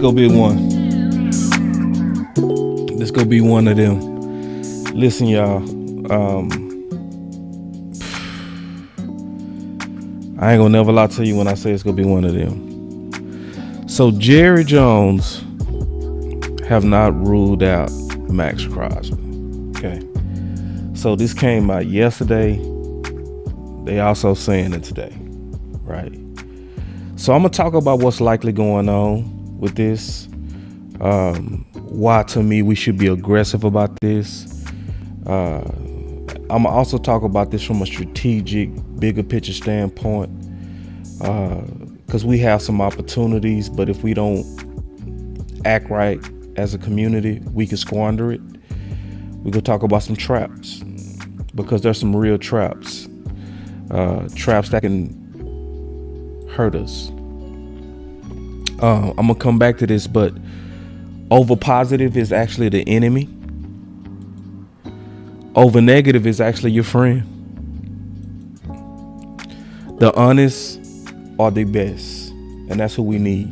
gonna be one. This gonna be one of them. Listen, y'all. I ain't gonna never lie to you when I say it's gonna be one of them. So Jerry Jones have not ruled out Maxx Crosby. Okay. So this came out yesterday. They also saying it today, right? So I'm gonna talk about what's likely going on with this. Why to me we should be aggressive about this. I'm gonna also talk about this from a strategic, bigger picture standpoint, because we have some opportunities, but if we don't act right as a community, we can squander it. We could talk about some traps, because there's some real traps, traps that can hurt us. I'm gonna come back to this, but over positive is actually the enemy. Over negative is actually your friend. The honest are the best, and that's who we need.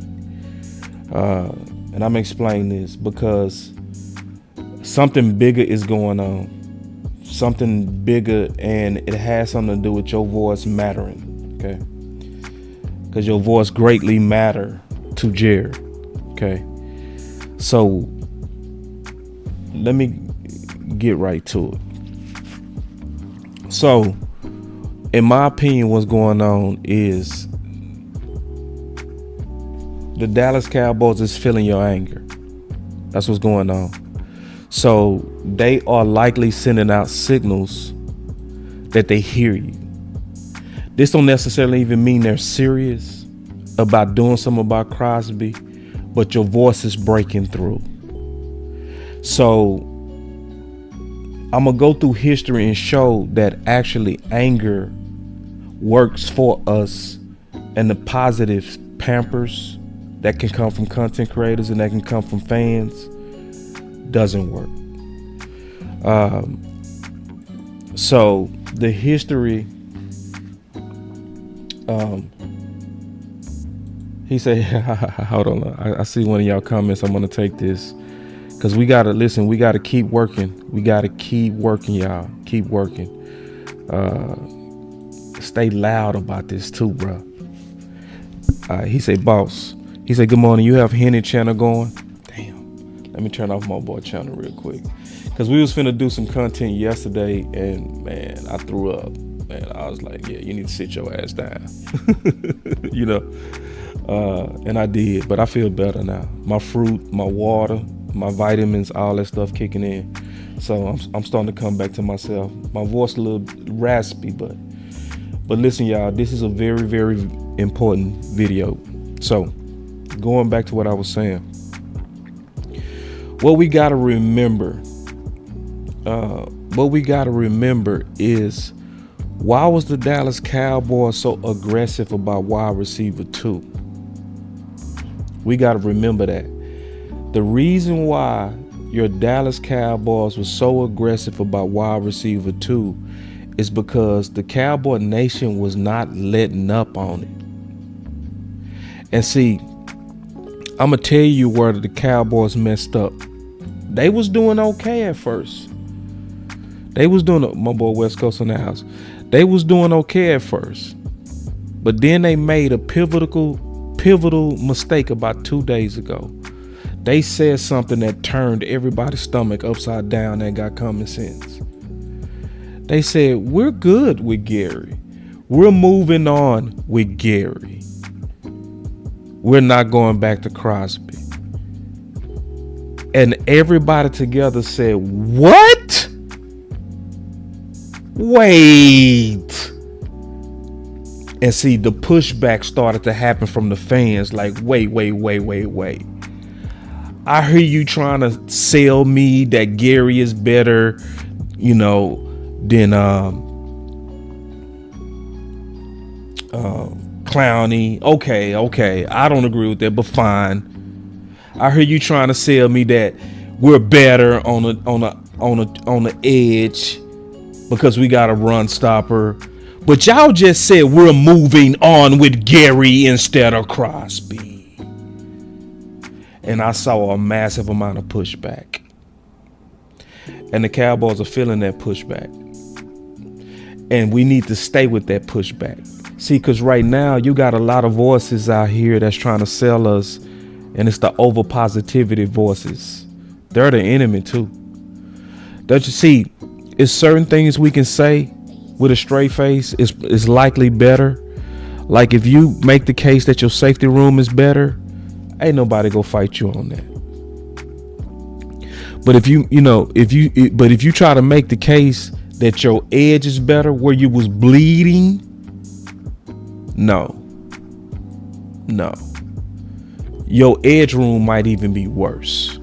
And I'm explaining this because something bigger is going on. Something bigger, and it has something to do with your voice mattering, okay? Because your voice greatly matter to Jerry, okay? So let me get right to it. So, in my opinion, what's going on is the Dallas Cowboys is feeling your anger. That's what's going on. So they are likely sending out signals that they hear you. This don't necessarily even mean they're serious about doing something about Crosby, but your voice is breaking through. So I'm gonna go through history and show that actually anger works for us, and the positive pampers that can come from content creators and that can come from fans doesn't work. So the history, he said, hold on, I see one of y'all comments. I'm gonna take this because we gotta listen. We gotta keep working. We gotta keep working, y'all. Keep working. Stay loud about this too, bro. He said, boss. He said, good morning. You have Henny channel going? Damn. Let me turn off my boy channel real quick. Because we was finna do some content yesterday, and man, I threw up. Man, I was like, yeah, you need to sit your ass down. You know? And I did, but I feel better now. My fruit, my water, my vitamins, all that stuff kicking in. So I'm starting to come back to myself. My voice a little raspy, but listen, y'all, this is a very, very important video. So going back to what I was saying, what we got to remember is, why was the Dallas Cowboys so aggressive about wide receiver 2? We got to remember that. The reason why your Dallas Cowboys was so aggressive about wide receiver 2 is because the Cowboy Nation was not letting up on it. And see, I'm going to tell you where the Cowboys messed up. They was doing okay at first. They was doing, my boy West Coast in the house. They was doing okay at first. But then they made a pivotal mistake about 2 days ago. They said something that turned everybody's stomach upside down and got common sense. They said, we're good with Gary. We're moving on with Gary. We're not going back to Crosby. And everybody together said, what? Wait. And see, the pushback started to happen from the fans. Like, wait. I hear you trying to sell me that Gary is better, you know, than Clowney. Okay. I don't agree with that, but fine. I hear you trying to sell me that we're better on the edge because we got a run stopper. But y'all just said we're moving on with Gary instead of Crosby. And I saw a massive amount of pushback. And the Cowboys are feeling that pushback. And we need to stay with that pushback. See, because right now you got a lot of voices out here that's trying to sell us. And it's the over positivity voices. They're the enemy too. Don't you see? It's certain things we can say with a straight face is likely better. Like if you make the case that your safety room is better, ain't nobody go fight you on that. But if you try to make the case that your edge is better where you was bleeding, no. Your edge room might even be worse.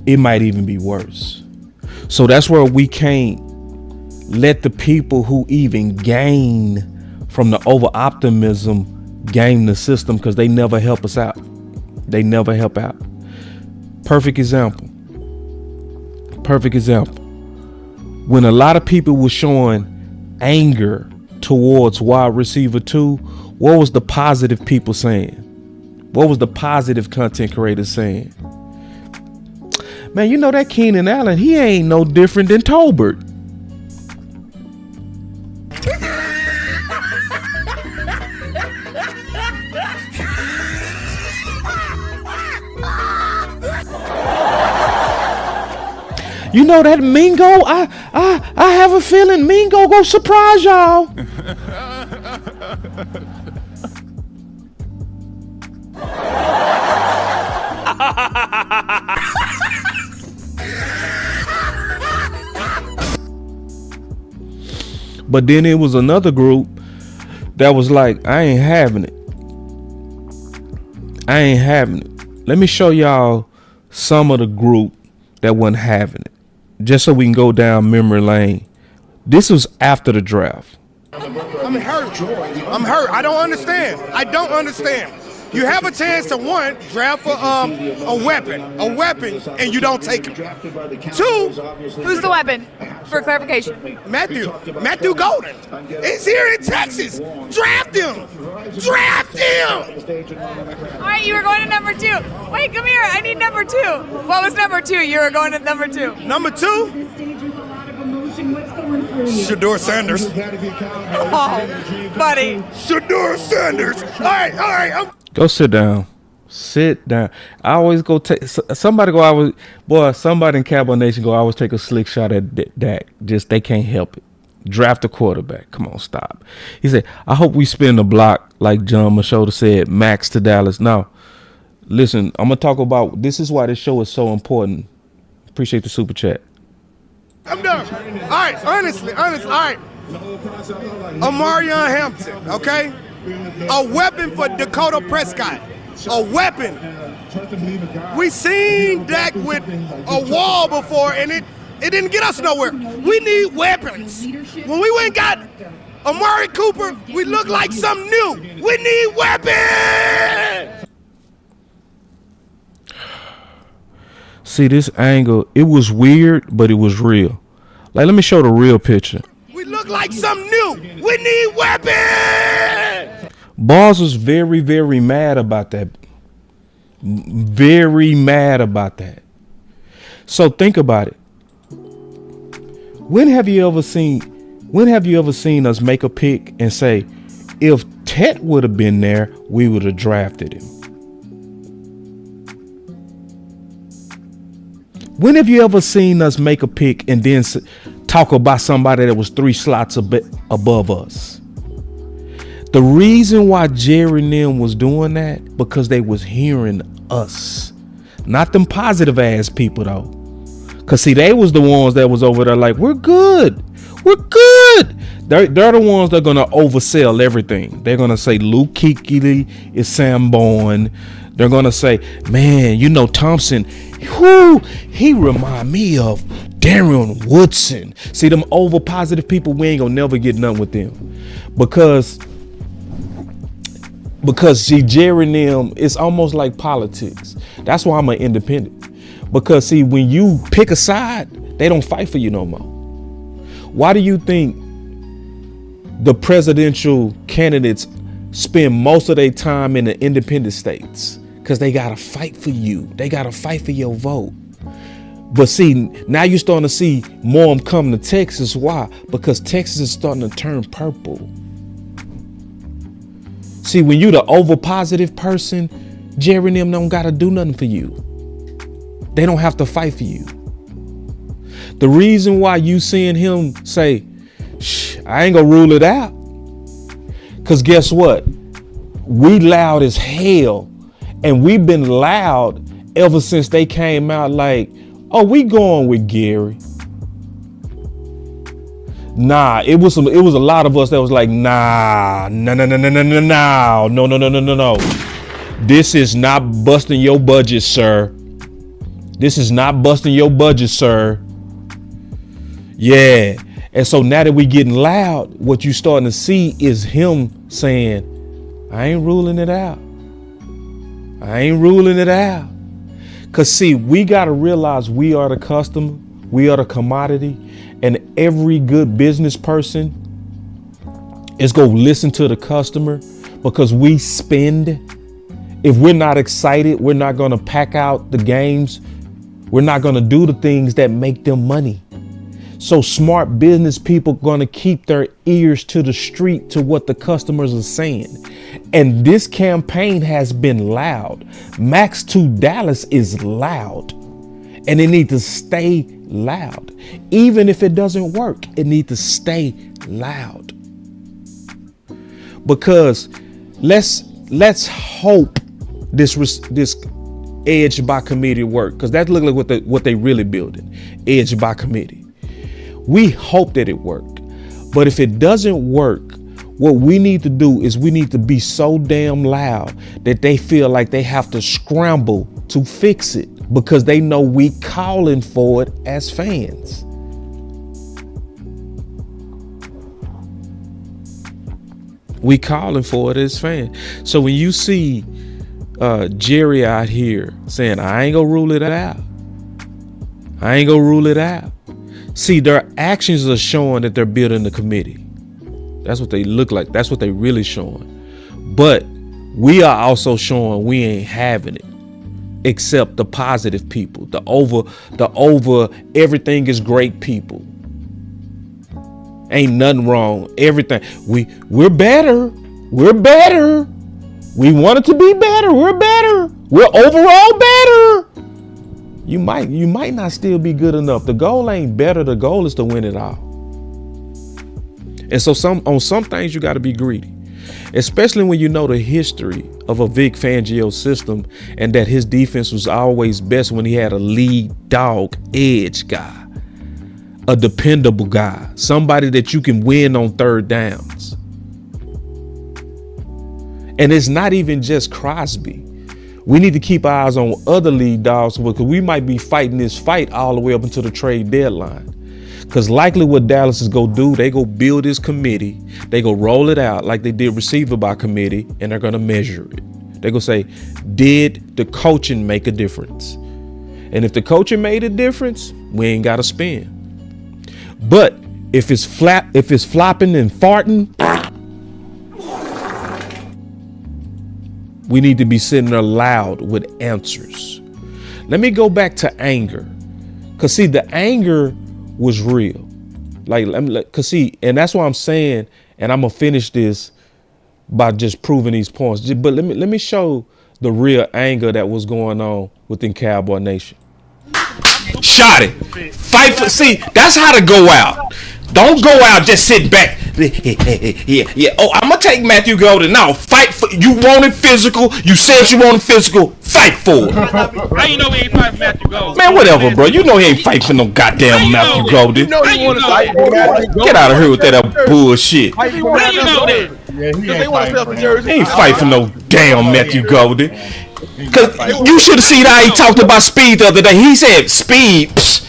It might even be worse. So that's where we can't let the people who even gain from the over optimism game the system, because they never help us out. They never help out. Perfect example. When a lot of people were showing anger towards wide receiver 2, what was the positive people saying? What was the positive content creators saying? Man, you know that Keenan Allen, he ain't no different than Tolbert. You know that Mingo, I have a feeling Mingo gonna surprise y'all. But then it was another group that was like, I ain't having it. Let me show y'all some of the group that wasn't having it, just so we can go down memory lane. This was after the draft. I'm hurt. I don't understand. You have a chance to, one, draft for a weapon, and you don't take it. Two, who's the weapon? For clarification, Matthew Golden. He's here in Texas. Draft him. All right, you were going to number 2. Wait, come here. I need number 2. What was number 2? You were going to number 2. Number 2? Shedeur Sanders. Oh, buddy. Shedeur Sanders. All right. Go sit down. I always go take somebody in Cowboy Nation go always take a slick shot at Dak. Just they can't help it. Draft a quarterback. Come on, stop. He said, I hope we spin the block like John Machota said, Maxx to Dallas. Now, listen, I'm gonna talk about this is why this show is so important. Appreciate the super chat. I'm done. All right, honestly, all right. Omarion Hampton, okay? A weapon for Dakota Prescott. A weapon. We seen Dak with a wall before, and it didn't get us nowhere. We need weapons. When we went and got Amari Cooper, we look like something new. We need weapons. See this angle, it was weird, but it was real. Like, let me show the real picture. We look like something new. We need weapons. Boss was very, very mad about that. Very mad about that. So think about it. When have you ever seen us make a pick and say, if Tet would have been there, we would have drafted him? When have you ever seen us make a pick and then talk about somebody that was 3 slots above us? The reason why Jerry and them was doing that, because they was hearing us, not them positive ass people though. Cause see, they was the ones that was over there like, we're good. They're the ones that are gonna oversell everything. They're gonna say Luke Kuechly is Sam Bowen. They're gonna say, man, you know Thompson, he remind me of Darren Woodson. See, them over positive people, we ain't gonna never get none with them. Because see, Jerry and them, it's almost like politics. That's why I'm an independent. Because see, when you pick a side, they don't fight for you no more. Why do you think the presidential candidates spend most of their time in the independent states? because they got to fight for you. They got to fight for your vote. But see, now you're starting to see more of them come to Texas. Why? Because Texas is starting to turn purple. See, when you the over positive person, Jerry and them don't got to do nothing for you. They don't have to fight for you. The reason why you seeing him say, shh, I ain't gonna rule it out. Because guess what? We loud as hell. And we've been loud ever since they came out like, oh, we going with Gary. Nah, it was a lot of us that was like, no. This is not busting your budget, sir. This is not busting your budget, sir. Yeah. And so now that we getting loud, what you starting to see is him saying, I ain't ruling it out. I ain't ruling it out. Cause see, we got to realize we are the customer. We are the commodity. And every good business person is going to listen to the customer because we spend. If we're not excited, we're not going to pack out the games. We're not going to do the things that make them money. So smart business people going to keep their ears to the street to what the customers are saying. And this campaign has been loud. Maxx to Dallas is loud. And it needs to stay loud. Even if it doesn't work, it needs to stay loud. Because let's hope this edge by committee work, because that look like what they really building, edge by committee. We hope that it worked, but if it doesn't work, what we need to do is we need to be so damn loud that they feel like they have to scramble to fix it because they know we calling for it as fans. We calling for it as fans. So when you see Jerry out here saying, I ain't gonna rule it out. I ain't gonna rule it out. See, their actions are showing that they're building the committee. That's what they look like. That's what they really showing. But we are also showing we ain't having it, except the positive people, the over everything is great people. Ain't nothing wrong. Everything. We're better. We're better. We want it to be better. We're better. We're overall better. You might not still be good enough. The goal ain't better. The goal is to win it all. And so on some things you got to be greedy, especially when you know the history of a Vic Fangio system and that his defense was always best when he had a lead dog edge guy, a dependable guy, somebody that you can win on third downs. And it's not even just Crosby. We need to keep our eyes on other lead dogs because we might be fighting this fight all the way up until the trade deadline. Because likely what Dallas is going to do, they go build this committee. They go roll it out like they did receiver by committee, and they're going to measure it. They're going to say, did the coaching make a difference? And if the coaching made a difference, we ain't got to spend. But if it's flopping and farting, we need to be sitting there loud with answers. Let me go back to anger. Because see, the anger was real. Because see, and that's why I'm saying, and I'm going to finish this by just proving these points. But let me show the real anger that was going on within Cowboy Nation. Shot it. Fight for, see, that's how to go out. Don't go out, just sit back. Yeah. Oh, I'm gonna take Matthew Golden now. Fight for, you wanted physical. You said you wanted physical. Fight for it. How you know he ain't fighting Matthew Golden? Man, whatever, bro. You know he ain't fighting for no goddamn Matthew Golden. You know he want to fight for Matthew Golden. Get out of here with that bullshit. How you know that? Yeah, he ain't fighting for He ain't fighting for no damn Matthew Golden. Cause you should have seen how he talked about speed the other day. He said speed. Psh.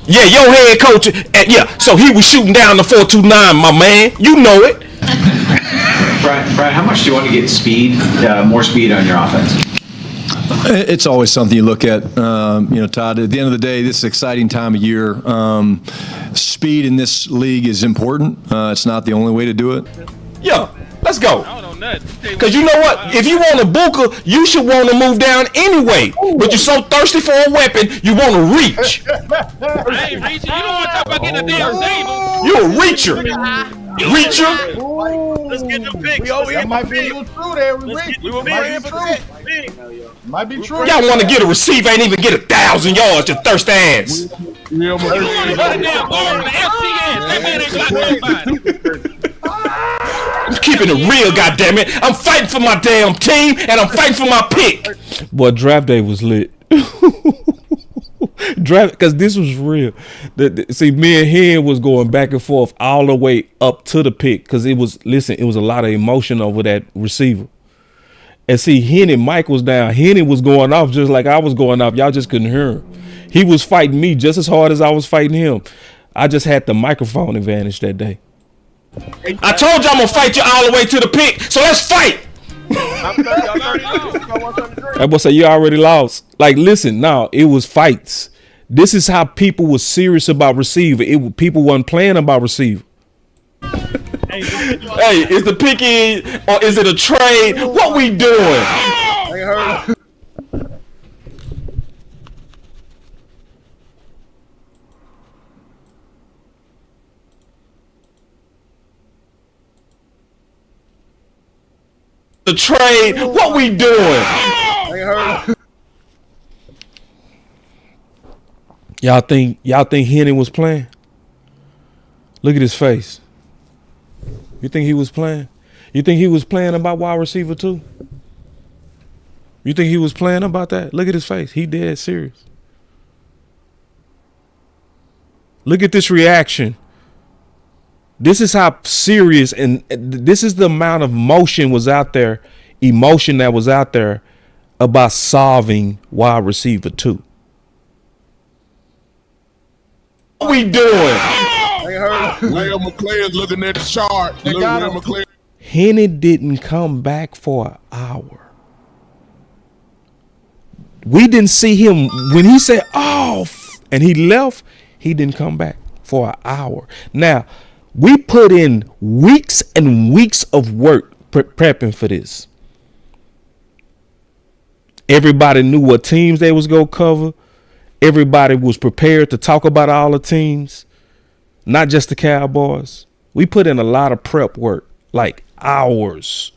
Yeah, your head coach. Yeah, so he was shooting down the 4.29, my man. You know it. Brian, how much do you want to get more speed on your offense? It's always something you look at, Todd. At the end of the day, this is an exciting time of year. Speed in this league is important. It's not the only way to do it. Yeah, let's go. nothing. Cause you know what? If you want a Booker, you should want to move down anyway. But you're so thirsty for a weapon, you want to reach. I ain't reaching. You don't want to talk about getting a damn table. You a reacher. Reacher. Let's get the picks. That might be a little true there. We will be might be true. Might be true. Y'all want to get a receiver, ain't even get 1,000 yards, you thirsty ass. You want to go to damn bar on the FCS. That man ain't got nobody. I'm keeping it real, goddammit. I'm fighting for my damn team, and I'm fighting for my pick. Boy, draft day was lit. Draft, because this was real. See, me and him was going back and forth all the way up to the pick, because it was a lot of emotion over that receiver. And see, Henny, Mike was down. Henny was going off just like I was going off. Y'all just couldn't hear him. He was fighting me just as hard as I was fighting him. I just had the microphone advantage that day. I told you I'm gonna fight you all the way to the pick, so let's fight. That boy say you already lost. Like, listen, no, it was fights. This is how people were serious about receiver. People wasn't playing about receiver. Hey, is the pick in or is it a trade? What we doing? The trade, what we doing? Y'all think Henny was playing? Look at his face. You think he was playing? You think he was playing about wide receiver too? You think he was playing about that? Look at his face. He dead serious. Look at this reaction. This is how serious, and this is the amount of emotion that was out there about solving wide receiver 2. What we doing? Leo McClain's looking at the chart. Henny didn't come back for an hour. We didn't see him when he said, "Oh," and he left. He didn't come back for an hour. Now, we put in weeks and weeks of work prepping for this. Everybody knew what teams they was going to cover. Everybody was prepared to talk about all the teams, not just the Cowboys. We put in a lot of prep work, like hours.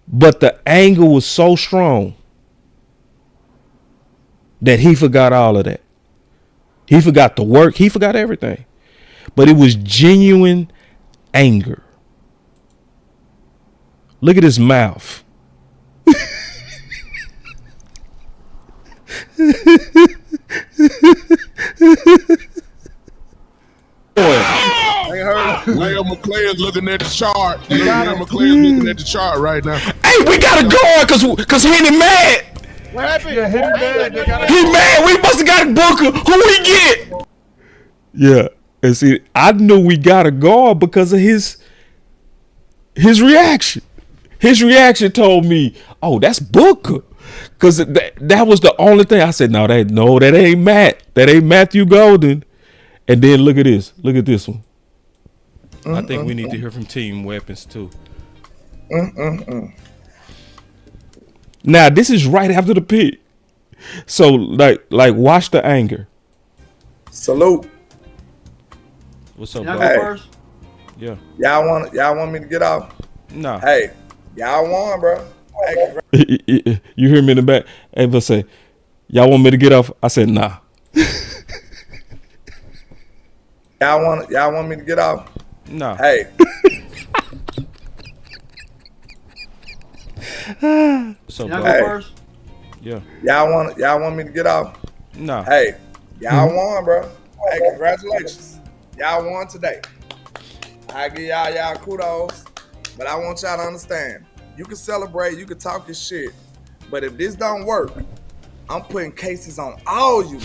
But the angle was so strong that he forgot all of that. He forgot the work. He forgot everything. But it was genuine anger. Look at his mouth. Leo McClain's looking at the chart. Leo McClain's looking at the chart right now. Hey, we gotta go because Henny mad. What happened? Yeah, He mad. We must have got a Booker. Who we get? Yeah, and see, I knew we got a guard because of his reaction. His reaction told me, "Oh, that's Booker," because that was the only thing. I said, "No, that ain't Matt. That ain't Matthew Golden." And then look at this. Look at this one. I think we need to hear from Team Weapons too. Now this is right after the pick, so like watch the anger. Salute. What's up, Y'all bro? go first? Yeah. Y'all want me to get off? No. Hey, y'all won, bro. Hey, You hear me in the back? Ava say, "Y'all want me to get off?" I said, "Nah." y'all want me to get off? No. Hey. So, Y'all bro. go first? Yeah. Y'all want me to get off? No. Hey, y'all won, bro. Hey, congratulations. Y'all won today. I give y'all kudos, but I want y'all to understand. You can celebrate, you can talk your shit, but if this don't work, I'm putting cases on all you.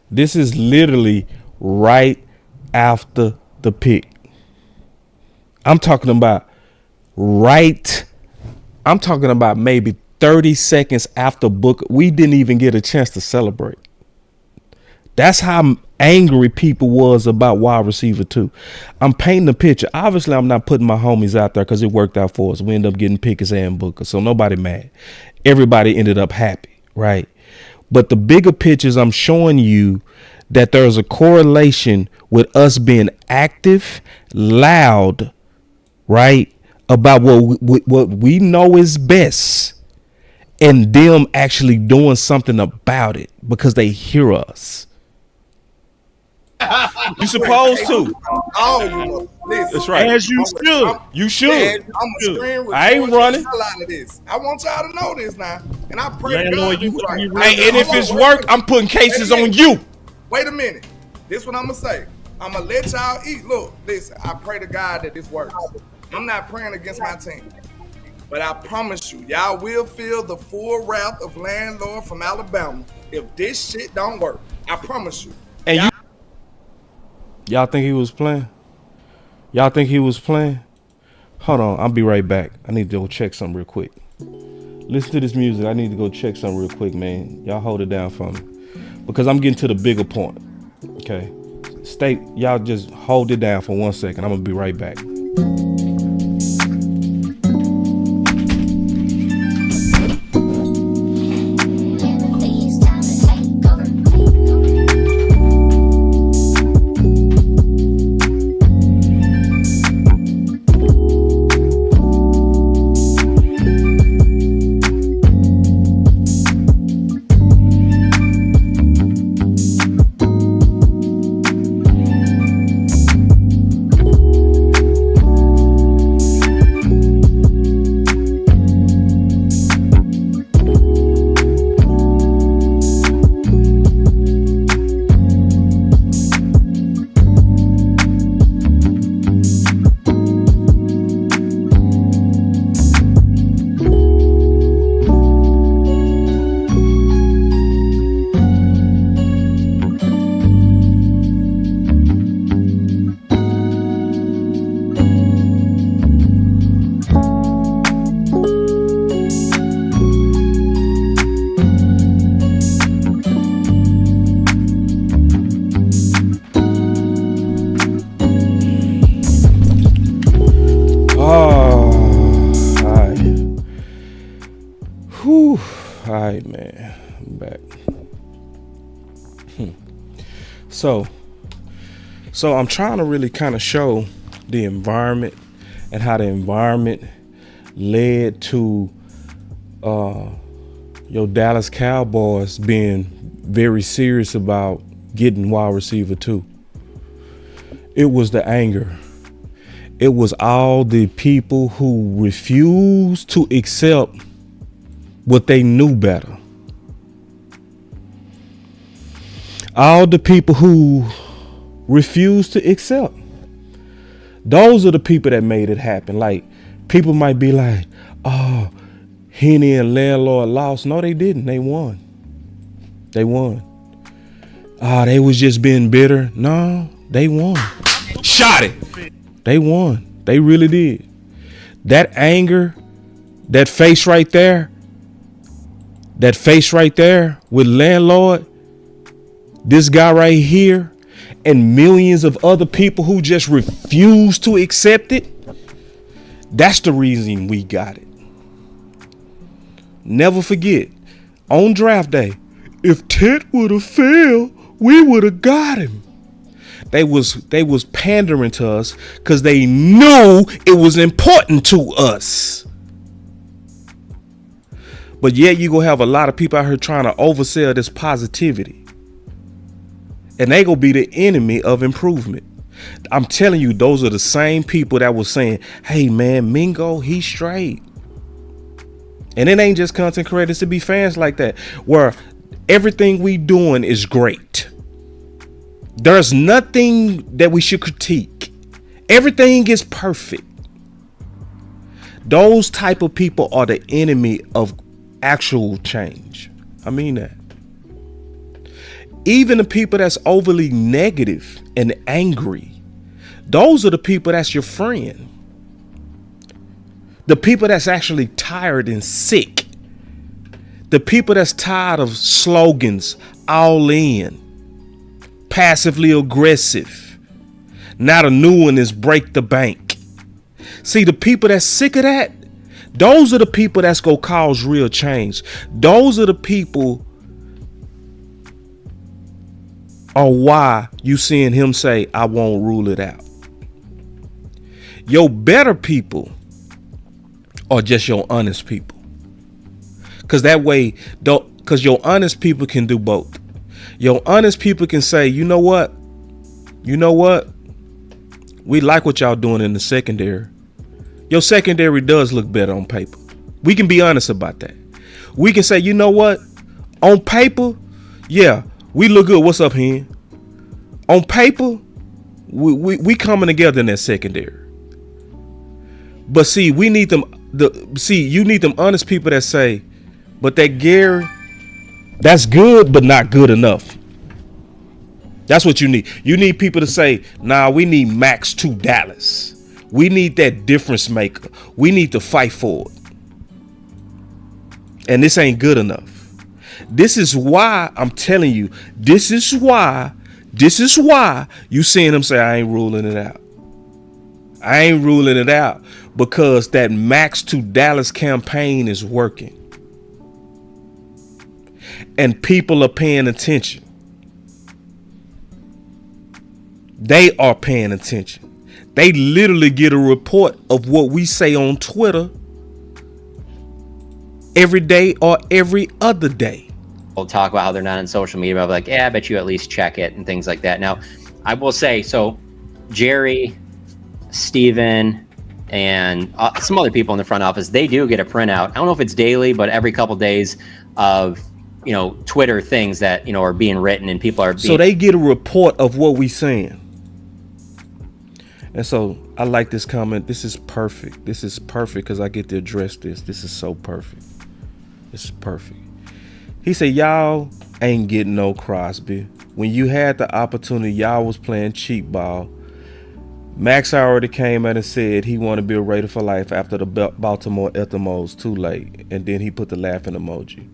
This is literally right after the pick. I'm talking about maybe 30 seconds after Booker. We didn't even get a chance to celebrate. That's how angry people was about wide receiver 2. I'm painting a picture. Obviously, I'm not putting my homies out there because it worked out for us. We ended up getting Pickens and Booker, so nobody mad. Everybody ended up happy, right? But the bigger pictures, I'm showing you that there's a correlation with us being active, loud, right, about what we know is best, and them actually doing something about it because they hear us. You supposed to. Oh, listen. That's right. As you should. You should. I'm a screen I ain't running. the hell out of this. I want y'all to know this now, and I pray to Landlord, God you this gonna be right. Hey, and if it's work, I'm putting cases on you. Wait a minute. This what I'm gonna say. I'm gonna let y'all eat. Look, listen. I pray to God that this works. I'm not praying against my team, but I promise you, y'all will feel the full wrath of landlord from Alabama if this shit don't work. I promise you. And y'all think he was playing? Y'all think he was playing? Hold on, I'll be right back. I need to go check something real quick. Listen to this music. I need to go check something real quick, man. Y'all hold it down for me, because I'm getting to the bigger point. Okay, y'all just hold it down for 1 second. I'm gonna be right back. All right, man. I'm back. So I'm trying to really kind of show the environment and how the environment led to your Dallas Cowboys being very serious about getting wide receiver 2. It was the anger. It was all the people who refused to accept what they knew better. All the people who refused to accept. Those are the people that made it happen. Like, people might be like, oh, Henny and landlord lost. No, they didn't. They won. They won. They was just being bitter. No, they won. Shot it. They won. They really did. That anger, that face right there with landlord, this guy right here, and millions of other people who just refuse to accept it, that's the reason we got it. Never forget, on draft day, if Ted would have failed, we would have got him. They was pandering to us because they knew it was important to us. But yet you gonna have a lot of people out here trying to oversell this positivity. And they gonna be the enemy of improvement. I'm telling you, those are the same people that was saying, hey man, Mingo, he's straight. And it ain't just content creators to be fans like that, where everything we doing is great. There's nothing that we should critique. Everything is perfect. Those type of people are the enemy of actual change. I mean that. Even the people that's overly negative and angry, those are the people that's your friend. The people that's actually tired and sick. The people that's tired of slogans, all in, passively aggressive. Now the new one is break the bank. See, the people that's sick of that, those are the people that's gonna cause real change. Those are the people are why you seeing him say, I won't rule it out. Your better people are just your honest people. Cause that way, cause your honest people can do both. Your honest people can say, you know what? We like what y'all doing in the secondary. Your secondary does look better on paper. We can be honest about that. We can say, you know what? On paper, yeah, we look good. What's up, Hen? On paper, we coming together in that secondary. But see, we need them. You need them honest people that say, but that Gary, that's good, but not good enough. That's what you need. You need people to say, nah, we need Maxx to Dallas. We need that difference maker. We need to fight for it. And this ain't good enough. This is why I'm telling you, this is why you seeing them say, I ain't ruling it out. I ain't ruling it out because that Maxx to Dallas campaign is working. And people are paying attention. They are paying attention. They literally get a report of what we say on Twitter every day or every other day. We'll talk about how they're not on social media, but I'm like, yeah, I bet you at least check it and things like that. Now, I will say, so Jerry, Steven, and some other people in the front office, they do get a printout. I don't know if it's daily, but every couple days of, Twitter things that, are being written and people are being... So they get a report of what we saying. And so I like this comment. This is perfect. This is perfect because I get to address this. This is so perfect. This is perfect. He said, y'all ain't getting no Crosby. When you had the opportunity, y'all was playing cheap ball. Maxx already came out and said he want to be a Raider for life after the Baltimore Ethemos. Too late. And then he put the laughing emoji.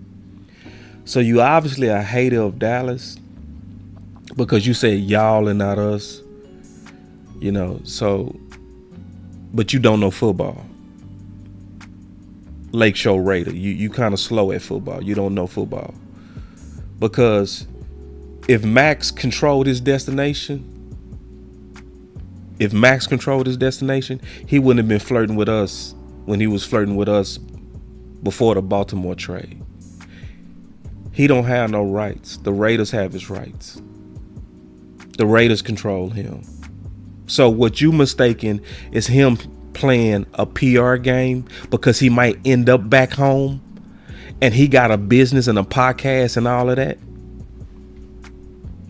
So you obviously a hater of Dallas because you say y'all and not us. But you don't know football. Lakeshore Raider, you kind of slow at football. You don't know football. Because if Maxx controlled his destination, he wouldn't have been flirting with us when he was flirting with us before the Baltimore trade. He don't have no rights. The Raiders have his rights. The Raiders control him. So what you mistaken is him playing a PR game because he might end up back home and he got a business and a podcast and all of that.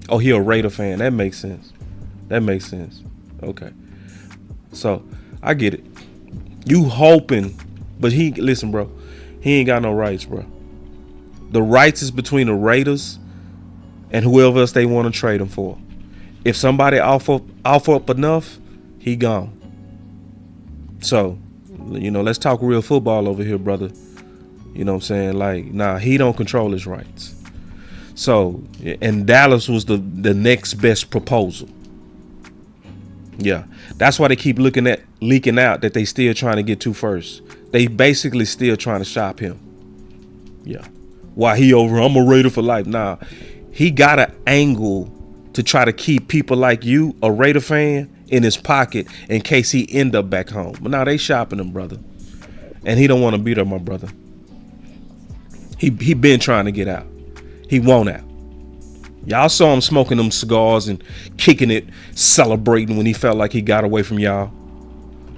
Oh, he a Raider fan. That makes sense. Okay. So I get it. You hoping, but listen, bro, he ain't got no rights, bro. The rights is between the Raiders and whoever else they want to trade him for. If somebody offer up enough, he gone. So, let's talk real football over here, brother. You know what I'm saying? He don't control his rights. So, and Dallas was the next best proposal. Yeah, that's why they keep leaking out that they still trying to get to first. They basically still trying to shop him. Yeah. Why he over? I'm a Raider for life. Nah, he got an angle to try to keep people like you, a Raider fan, in his pocket in case he end up back home. But now they shopping him, brother. And he don't want to be there, my brother. He been trying to get out. He won't out. Y'all saw him smoking them cigars and kicking it, celebrating when he felt like he got away from y'all.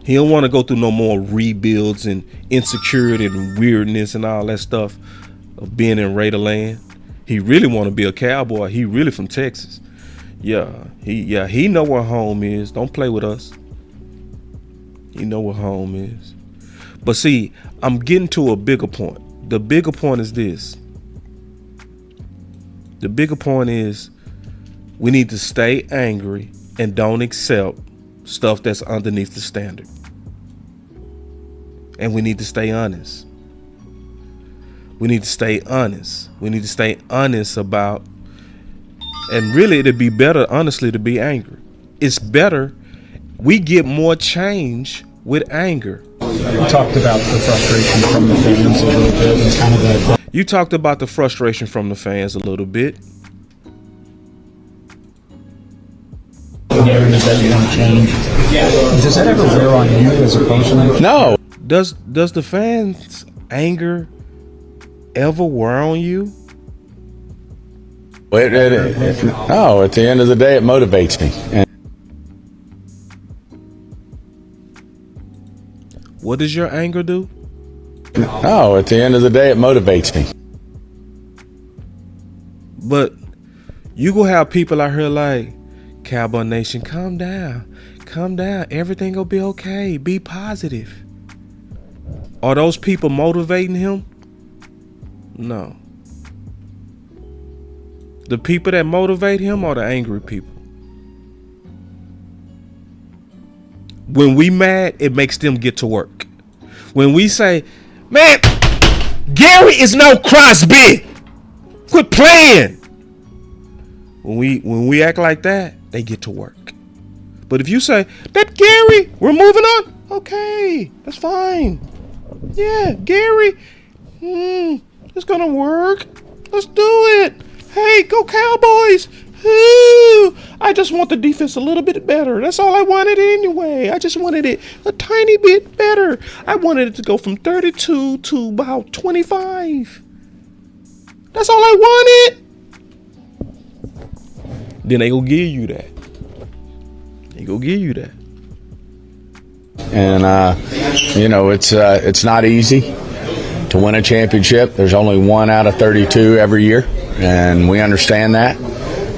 He don't want to go through no more rebuilds and insecurity and weirdness and all that stuff of being in Raider land. He really want to be a Cowboy. He really from Texas. He know where home is. Don't play with us. He know where home is. But see, I'm getting to a bigger point. The bigger point is this. The bigger point is we need to stay angry and don't accept stuff that's underneath the standard. And we need to stay honest. We need to stay honest. We need to stay honest about And really, it'd be better, honestly, to be angry. It's better. We get more change with anger. You talked about the frustration from the fans a little bit. It's kind of the You talked about the frustration from the fans a little bit. narrative that you want to change. Does that ever wear on you as a person? No. Does the fans' anger ever wear on you? No, at the end of the day, it motivates me. And What does your anger do? no, at the end of the day, it motivates me. But you gonna have people out here like, Cowboy Nation, calm down. Everything will be okay. Be positive. Are those people motivating him? No. The people that motivate him are the angry people. When we mad, it makes them get to work. When we say, man, Gary is no Crosby. Quit playing. When we act like that, they get to work. But if you say, that Gary, we're moving on. Okay, that's fine. Yeah, Gary, it's gonna work. Let's do it. Hey, go Cowboys. Ooh, I just want the defense a little bit better. That's all I wanted anyway. I just wanted it a tiny bit better. I wanted it to go from 32 to about 25. That's all I wanted. Then they gonna give you that. They gonna give you that. And it's not easy to win a championship. There's only 1 out of 32 every year, and we understand that.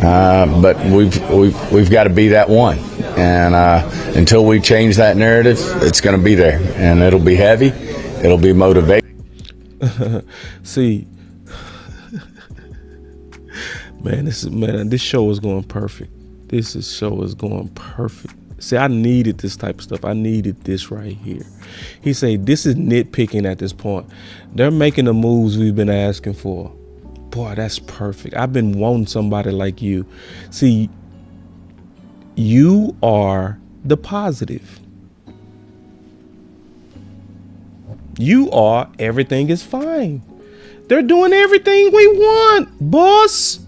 But we've got to be that one. And until we change that narrative, it's going to be there, and it'll be heavy. It'll be motivating. See, this show is going perfect. Show is going perfect. See, I needed this type of stuff. I needed this right here. He said, this is nitpicking at this point. They're making the moves we've been asking for. Boy, that's perfect. I've been wanting somebody like you. See, you are the positive. You are everything is fine. They're doing everything we want, boss.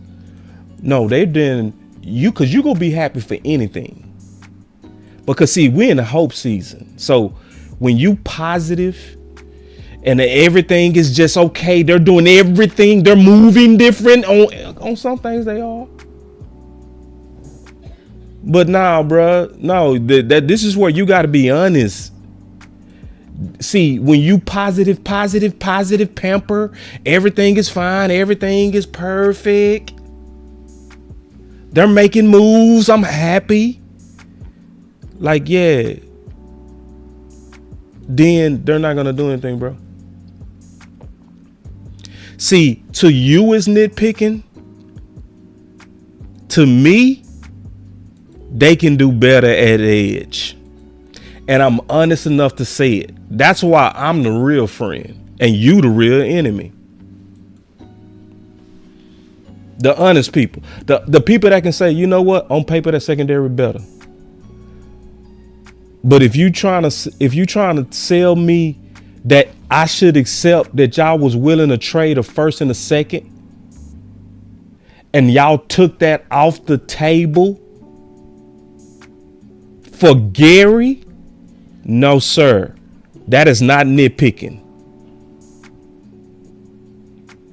No, they're doing you because you're going to be happy for anything. Because, see, we're in the hope season. So when you positive and everything is just okay, they're doing everything. They're moving different. On some things they are. But nah, bruh. No, this is where you got to be honest. See, when you positive, pamper, everything is fine. Everything is perfect. They're making moves. I'm happy. Like, yeah. Then they're not going to do anything, bro. See, to you is nitpicking. To me, they can do better at edge. And I'm honest enough to say it. That's why I'm the real friend and you the real enemy. The honest people. The people that can say, you know what? On paper, that secondary better. But if you trying to sell me that I should accept that y'all was willing to trade a first and a second, and y'all took that off the table for Gary, no sir, that is not nitpicking.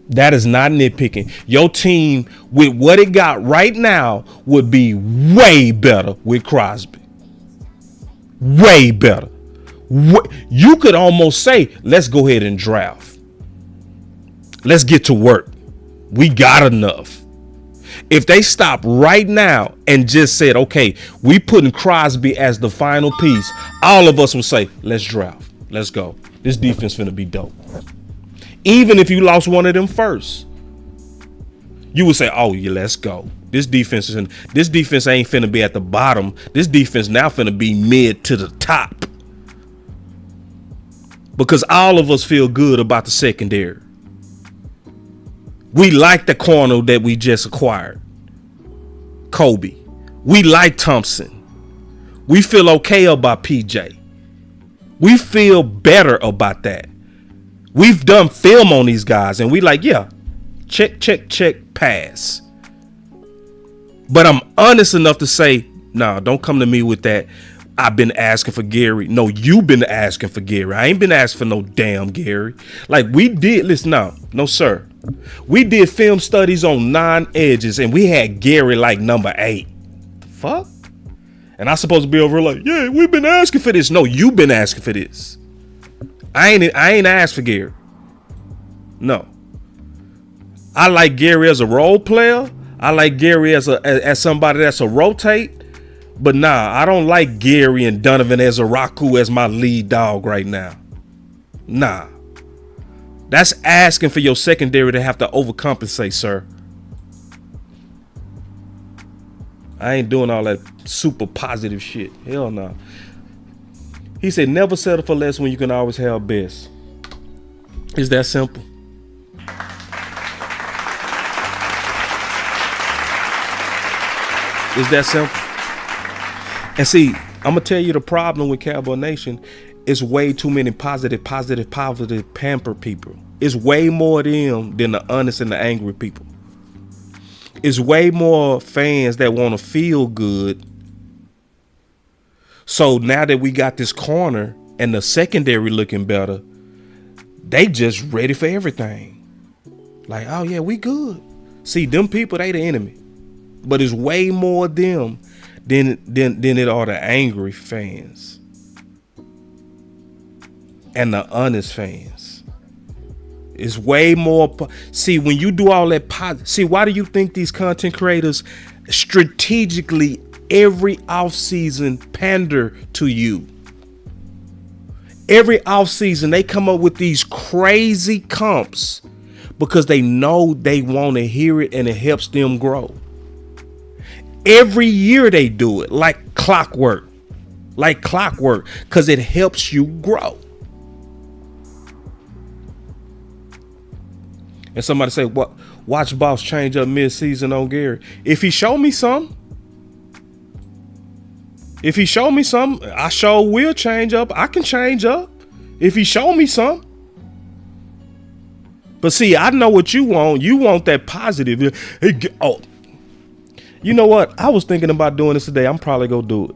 That is not nitpicking. Your team with what it got right now would be way better with Crosby. Way better. You could almost say, let's go ahead and draft. Let's get to work. We got enough. If they stop right now and just said, okay, we putting Crosby as the final piece, all of us would say, let's draft. Let's go. This defense finna be dope. Even if you lost one of them first, you would say, oh yeah, let's go. This defense ain't finna be at the bottom. This defense now finna be mid to the top. Because all of us feel good about the secondary. We like the corner that we just acquired. Kobe. We like Thompson. We feel okay about PJ. We feel better about that. We've done film on these guys and we like, yeah, check, pass. But I'm honest enough to say, nah, don't come to me with that. I've been asking for Gary. No, you've been asking for Gary. I ain't been asking for no damn Gary. Like we did, listen now, no sir. We did film studies on 9 Edges and we had Gary like number 8. The fuck? And I supposed to be over like, yeah, we've been asking for this. No, you've been asking for this. I ain't asked for Gary. No. I like Gary as a role player. I like Gary as somebody that's a rotate. But nah, I don't like Gary and Donovan as a Raku as my lead dog right now. Nah. That's asking for your secondary to have to overcompensate, sir. I ain't doing all that super positive shit. Hell no. He said, never settle for less when you can always have best. It's that simple. It's that simple. And see, I'm gonna tell you the problem with Cowboy Nation is way too many positive pamper people. It's way more them than the honest and the angry people. It's way more fans that want to feel good. So now that we got this corner and the secondary looking better, they just ready for everything. Like, oh yeah, we good. See, them people, they the enemy. But it's way more them than it are the angry fans and the honest fans. It's way more. See, when you do all that see, why do you think these content creators strategically every offseason pander to you? Every offseason they come up with these crazy comps because they know they want to hear it and it helps them grow. Every year they do it like clockwork, because it helps you grow. And somebody say, "What? Watch Boss change up mid-season on Gary." If he show me some, I sure will change up. I can change up if he show me some. But see, I know what you want. You want that positive. Oh, you know what? I was thinking about doing this today. I'm probably gonna do it.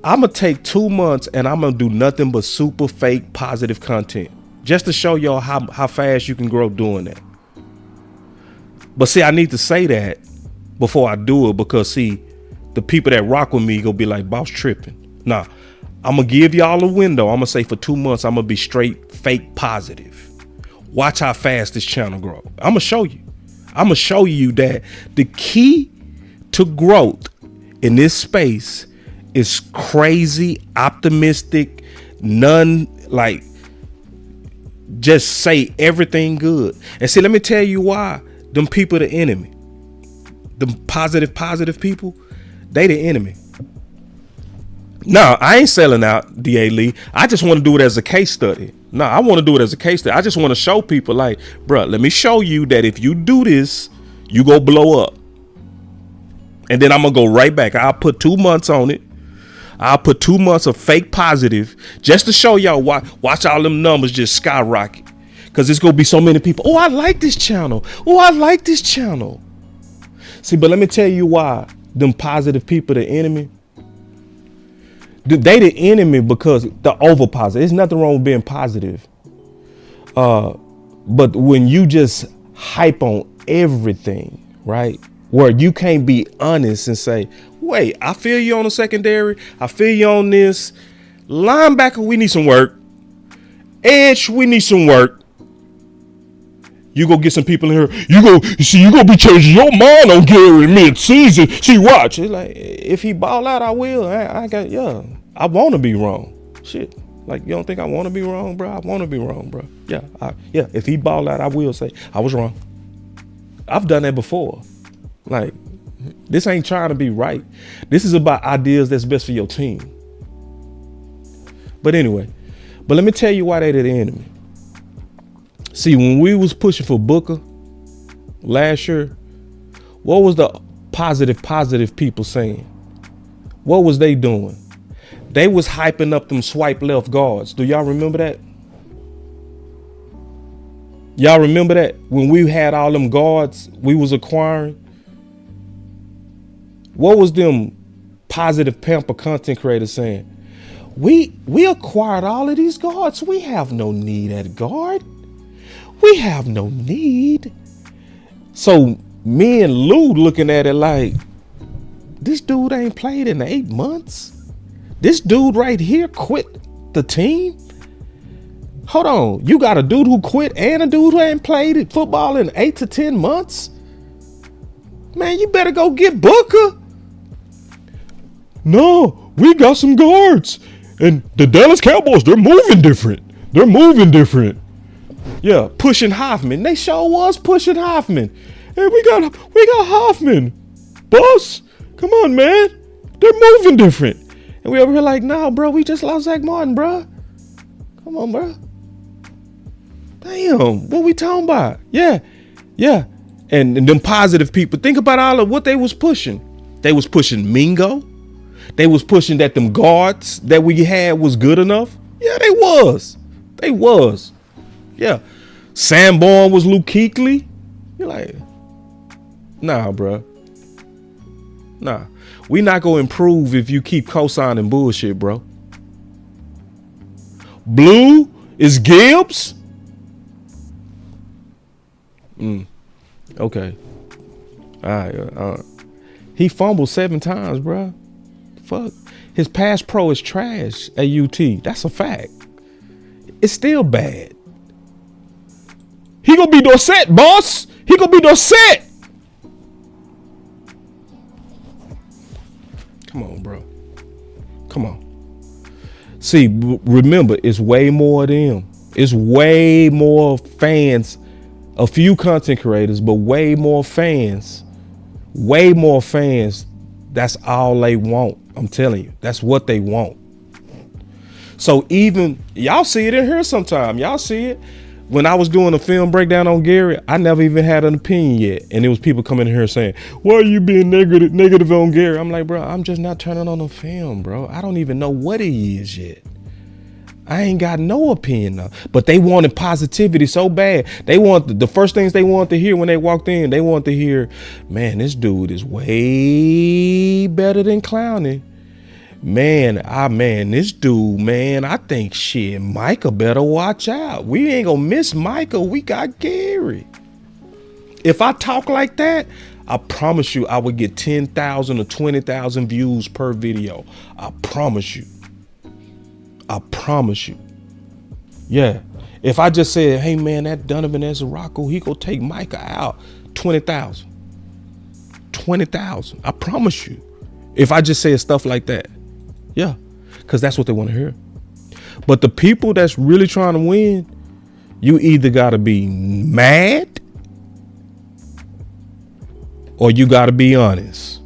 I'm gonna take 2 months and I'm gonna do nothing but super fake positive content, just to show y'all how fast you can grow doing that. But see, I need to say that before I do it, because see, the people that rock with me gonna be like, "Boss tripping." Nah, I'm gonna give y'all a window. I'm gonna say for 2 months, I'm gonna be straight fake positive. Watch how fast this channel grow. I'm gonna show you. I'm gonna show you that the key to growth in this space is crazy, optimistic, just say everything good. And see, let me tell you why them people the enemy. Them positive people, they the enemy. No, I ain't selling out, D.A. Lee. I just want to do it as a case study. No, I want to do it as a case study. I just want to show people like, bruh, let me show you that if you do this, you go blow up. And then I'm going to go right back. I'll put 2 months on it. I'll put 2 months of fake positive just to show y'all watch all them numbers just skyrocket. Because there's going to be so many people. Oh, I like this channel. Oh, I like this channel. See, but let me tell you why them positive people the enemy. They the enemy because the over positive. There's nothing wrong with being positive. But when you just hype on everything, right? Where you can't be honest and say, wait, I feel you on the secondary. I feel you on this. Linebacker, we need some work. Edge, we need some work. You go get some people in here. You gonna be changing your mind on Gary mid-season. See, watch. It's like, if he ball out, I will. I want to be wrong. Shit. Like, you don't think I want to be wrong, bro? I want to be wrong, bro. Yeah. If he ball out, I will say I was wrong. I've done that before. Like, this ain't trying to be right. This is about ideas that's best for your team. But anyway, let me tell you why they the enemy. See, when we was pushing for Booker last year, what was the positive people saying? What was they doing? They was hyping up them swipe left guards. Do y'all remember that? Y'all remember that when we had all them guards we was acquiring? What was them positive pamper content creators saying? We acquired all of these guards. We have no need at guard. We have no need. So me and Lou looking at it like, this dude ain't played in 8 months. This dude right here quit the team. Hold on, you got a dude who quit and a dude who ain't played football in 8 to 10 months? Man, you better go get Booker. No, we got some guards. And the Dallas Cowboys, they're moving different. They're moving different. Yeah, pushing Hoffman. They sure was pushing Hoffman. Hey, we got Hoffman. Boss, come on, man. They're moving different. And we over here like, nah, bro, we just lost Zach Martin, bro. Come on, bro. Damn, what we talking about? Yeah. And them positive people, think about all of what they was pushing. They was pushing Mingo. They was pushing that them guards that we had was good enough. Yeah, they was. Yeah. Sanborn was Luke Kuechly. You're like, nah, bro. Nah. We not gonna improve if you keep co-signing bullshit, bro. Blue is Gibbs. Okay. All right. He fumbled 7 times, bro. Fuck. His pass pro is trash at UT. That's a fact. It's still bad. He gonna be Dorsett, boss. He gonna be Dorsett. Come on, bro. Come on. See, remember, it's way more of them. It's way more fans. A few content creators, but way more fans. Way more fans. That's all they want. I'm telling you. That's what they want. So even, y'all see it in here sometime. Y'all see it. When I was doing a film breakdown on Gary, I never even had an opinion yet. And there was people coming in here saying, why are you being negative on Gary? I'm like, bro, I'm just not turning on the film, bro. I don't even know what he is yet. I ain't got no opinion though. But they wanted positivity so bad. They want the first things they wanted to hear when they walked in. They wanted to hear, man, this dude is way better than Clowney. Man, this dude, man, I think shit, Micah better watch out. We ain't gonna miss Micah. We got Gary. If I talk like that, I promise you I would get 10,000 or 20,000 views per video. I promise you. Yeah. If I just said, hey man, that Donovan Ezaraco, he gonna take Micah out, 20,000. 20,000. I promise you. If I just say stuff like that. Yeah. Because that's what they want to hear. But the people that's really trying to win, you either gotta be mad or you gotta be honest.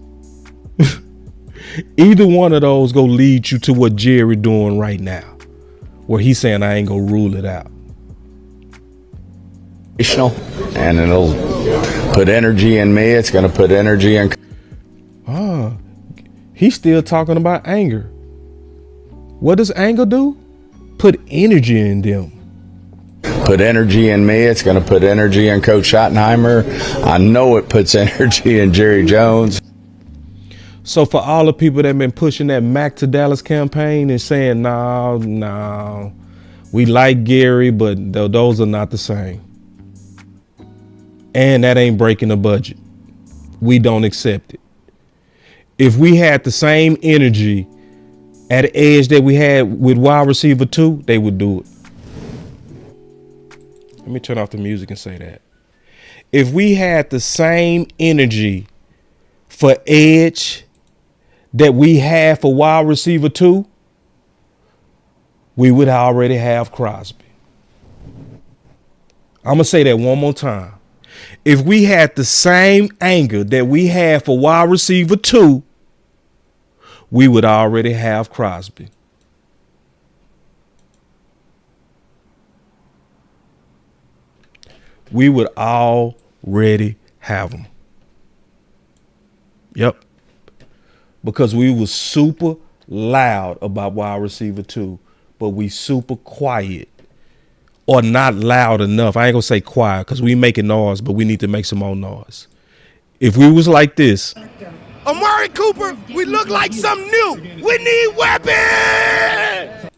Either one of those go lead you to what Jerry doing right now, where he's saying I ain't gonna rule it out. And it'll put energy in me. It's gonna put energy in. He's still talking about anger. What does anger do? Put energy in them. Put energy in me. It's gonna put energy in Coach Schottenheimer. I know it puts energy in Jerry Jones. So for all the people that have been pushing that Mac to Dallas campaign and saying, no, we like Gary, but those are not the same. And that ain't breaking the budget. We don't accept it. If we had the same energy at the edge that we had with wide receiver 2, they would do it. Let me turn off the music and say that. If we had the same energy for edge that we have for wide receiver 2, we would already have Crosby. I'm going to say that one more time. If we had the same anger that we have for wide receiver 2, we would already have Crosby. We would already have him. Yep. Because we was super loud about wide receiver 2, but we super quiet or not loud enough. I ain't gonna say quiet because we making noise, but we need to make some more noise. If we was like this, Amari Cooper, we look like something new. We need weapons.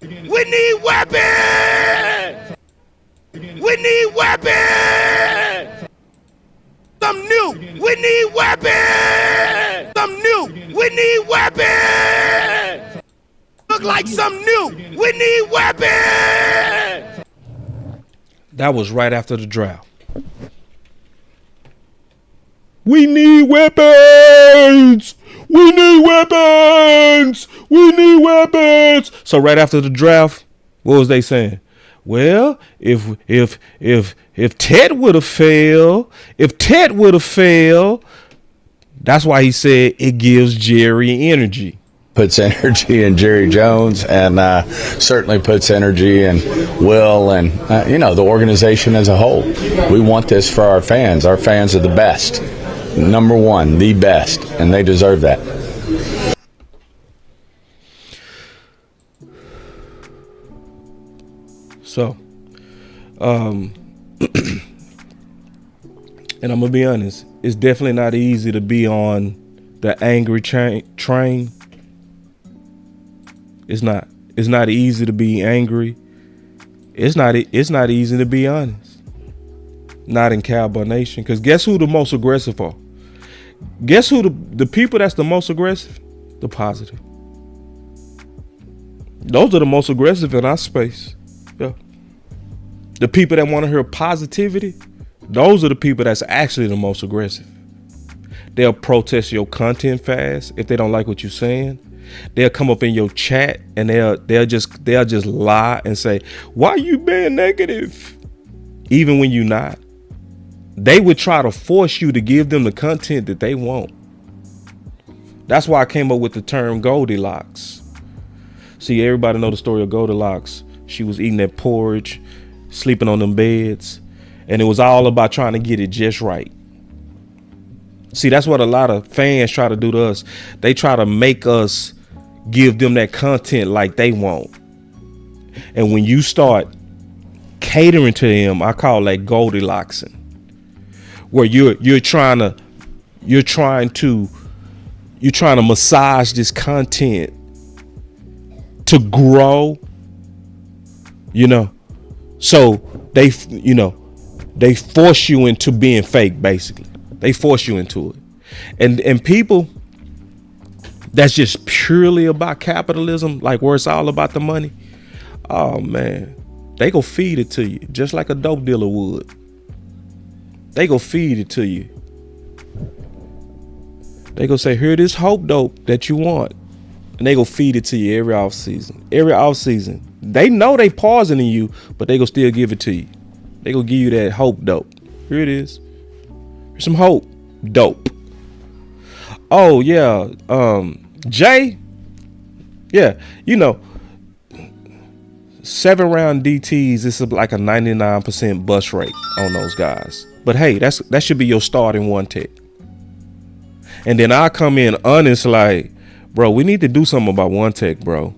We need weapons. We need weapons. Something new. We need weapons. Something new. We need weapons. Look like something new. We need weapons. that was right after the draft. We need weapons. We need weapons. We need weapons. So right after the draft, what was they saying? Well, if Ted would have failed, that's why he said it gives Jerry energy. Puts energy in Jerry Jones, and certainly puts energy in Will and the organization as a whole. We want this for our fans. Our fans are the best. Number one, the best, and they deserve that. So, and I'm gonna be honest, it's definitely not easy to be on the angry train. It's not easy to be angry. It's not easy to be honest. Not in Cowboy Nation, because guess who the most aggressive are? Guess who the people that's the most aggressive? The positive. Those are the most aggressive in our space. Yeah. The people that want to hear positivity, those are the people that's actually the most aggressive. They'll protest your content fast if they don't like what you're saying. They'll come up in your chat and they'll just lie and say, "Why you being negative?" Even when you're not. They would try to force you to give them the content that they want. That's why I came up with the term Goldilocks. See, everybody know the story of Goldilocks. She was eating that porridge, sleeping on them beds, and it was all about trying to get it just right. See, that's what a lot of fans try to do to us. They try to make us give them that content like they want. And when you start catering to them, I call that Goldilocksing, where you're trying to massage this content to grow, so they force you into being fake. Basically, they force you into it. And people that's just purely about capitalism, like where it's all about the money, oh man, they go feed it to you just like a dope dealer would. They go feed it to you. They go say, "Here, this hope dope that you want," and they go feed it to you every off season. They know they poisoning you, but they go still give it to you. They go give you that hope dope. Here it is. Here's some hope dope. Oh yeah, Jay. Yeah, 7-round DTs. It's like a 99% bust rate on those guys. But hey, that should be your starting one tech. And then I come in honest, like, bro, we need to do something about one tech, bro.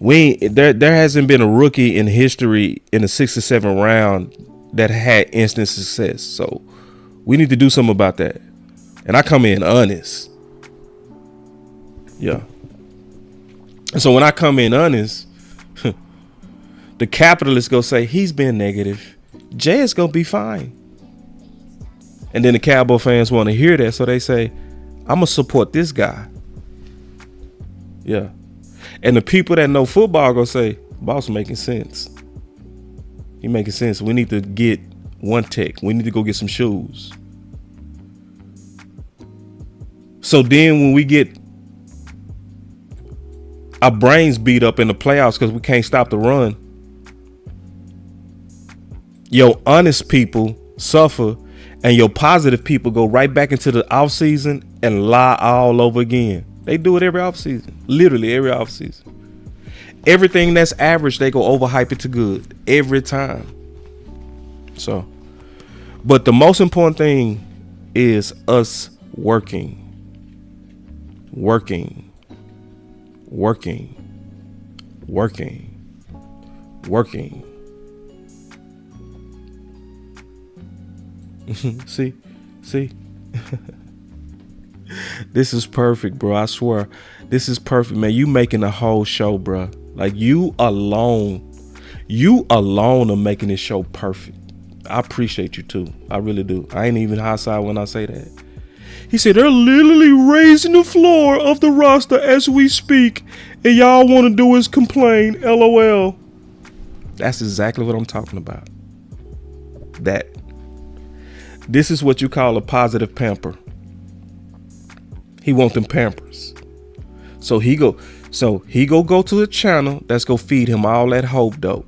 There hasn't been a rookie in history in the 6 or 7 round that had instant success. So we need to do something about that. And I come in honest. Yeah. And so when I come in honest, the capitalists go say he's been negative. Jay is gonna be fine. And then the Cowboy fans want to hear that, so they say, "I'm gonna support this guy." Yeah. And the people that know football go say, "Boss making sense. He making sense. We need to get one tech. We need to go get some shoes." So then when we get our brains beat up in the playoffs because we can't stop the run, your honest people suffer and your positive people go right back into the offseason and lie all over again. They do it every offseason, literally every offseason. Everything that's average, they go overhype it to good every time. So, but the most important thing is us working. See? This is perfect, bro. I swear. This is perfect, man. You making the whole show, bro. Like you alone are making this show perfect. I appreciate you too. I really do. I ain't even hostile when I say that. He said they're literally raising the floor of the roster as we speak, and y'all want to do is complain. LOL. That's exactly what I'm talking about. That. This is what you call a positive pamper. He want them pampers. So he go to a channel that's go feed him all that hope dope.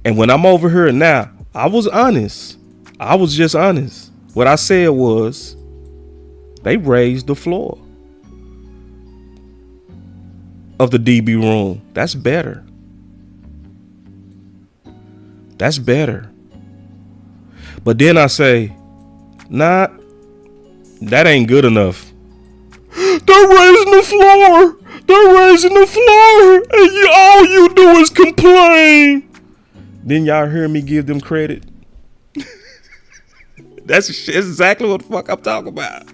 And when I'm over here now, I was honest. I was just honest. What I said was they raised the floor of the DB room. That's better. That's better. But then I say, nah, that ain't good enough. They're raising the floor. They're raising the floor. And all you do is complain. Then y'all hear me give them credit. That's exactly what the fuck I'm talking about.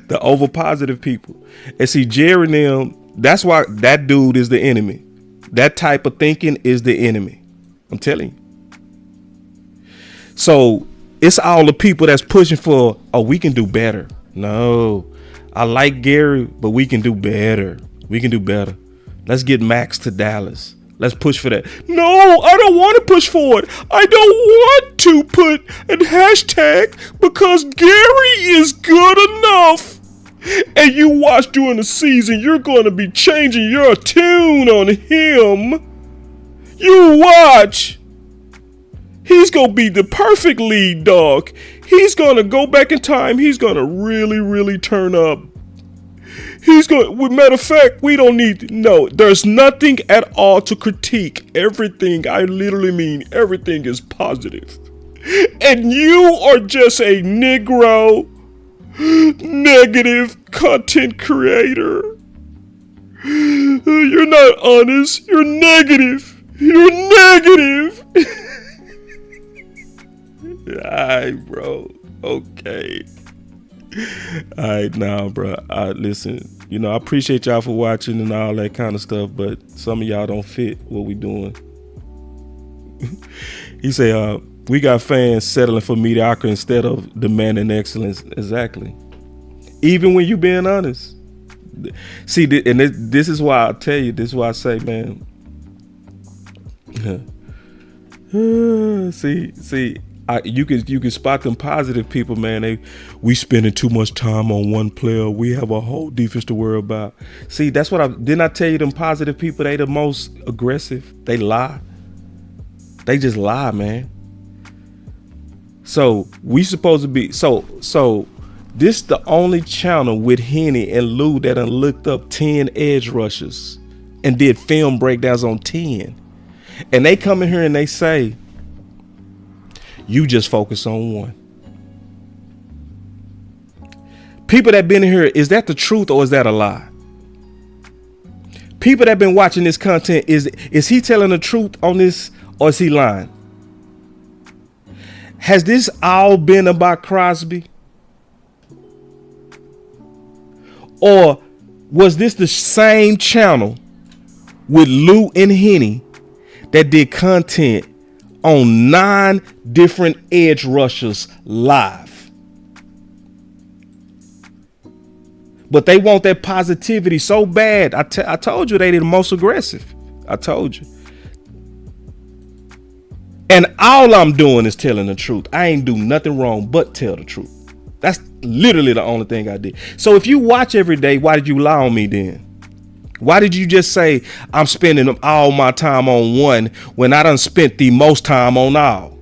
The over positive people. And see, Jerry and them, that's why that dude is the enemy. That type of thinking is the enemy. I'm telling you. So it's all the people that's pushing for, oh, we can do better. No, I like Gary, but we can do better. We can do better. Let's get Maxx to Dallas. Let's push for that. No, I don't want to push for it. I don't want to put a hashtag because Gary is good enough. And you watch during the season, you're going to be changing your tune on him. You watch. He's going to be the perfect lead dog. He's going to go back in time. He's going to really, really turn up. Matter of fact, we don't need, no, there's nothing at all to critique. Everything, I literally mean everything is positive. And you are just a Negro, negative content creator. You're not honest. You're negative. You're negative. Alright, bro. Okay. Alright, now, bro. Listen, I appreciate y'all for watching and all that kind of stuff, but some of y'all don't fit what we doing. He say, we got fans settling for mediocrity instead of demanding excellence. Exactly. Even when you being honest. See, and this is why I tell you, this is why I say, man. See, you can spot them positive people, man. We spending too much time on one player. We have a whole defense to worry about. See, that's what didn't I tell you? Them positive people, they the most aggressive. They lie. They just lie, man. So we supposed to be so. This the only channel with Henny and Lou that done looked up 10 edge rushers and did film breakdowns on 10. And they come in here and they say, you just focus on one. People that been in here, is that the truth or is that a lie? People that been watching this content, is he telling the truth on this or is he lying? Has this all been about Crosby? Or was this the same channel with Lou and Henny that did content on 9 different edge rushers live? But they want that positivity so bad. I told you they did the most aggressive. I told you. And all I'm doing is telling the truth. I ain't do nothing wrong but tell the truth. That's literally the only thing I did. So if you watch every day, why did you lie on me then? Why did you just say I'm spending all my time on one when I done spent the most time on all?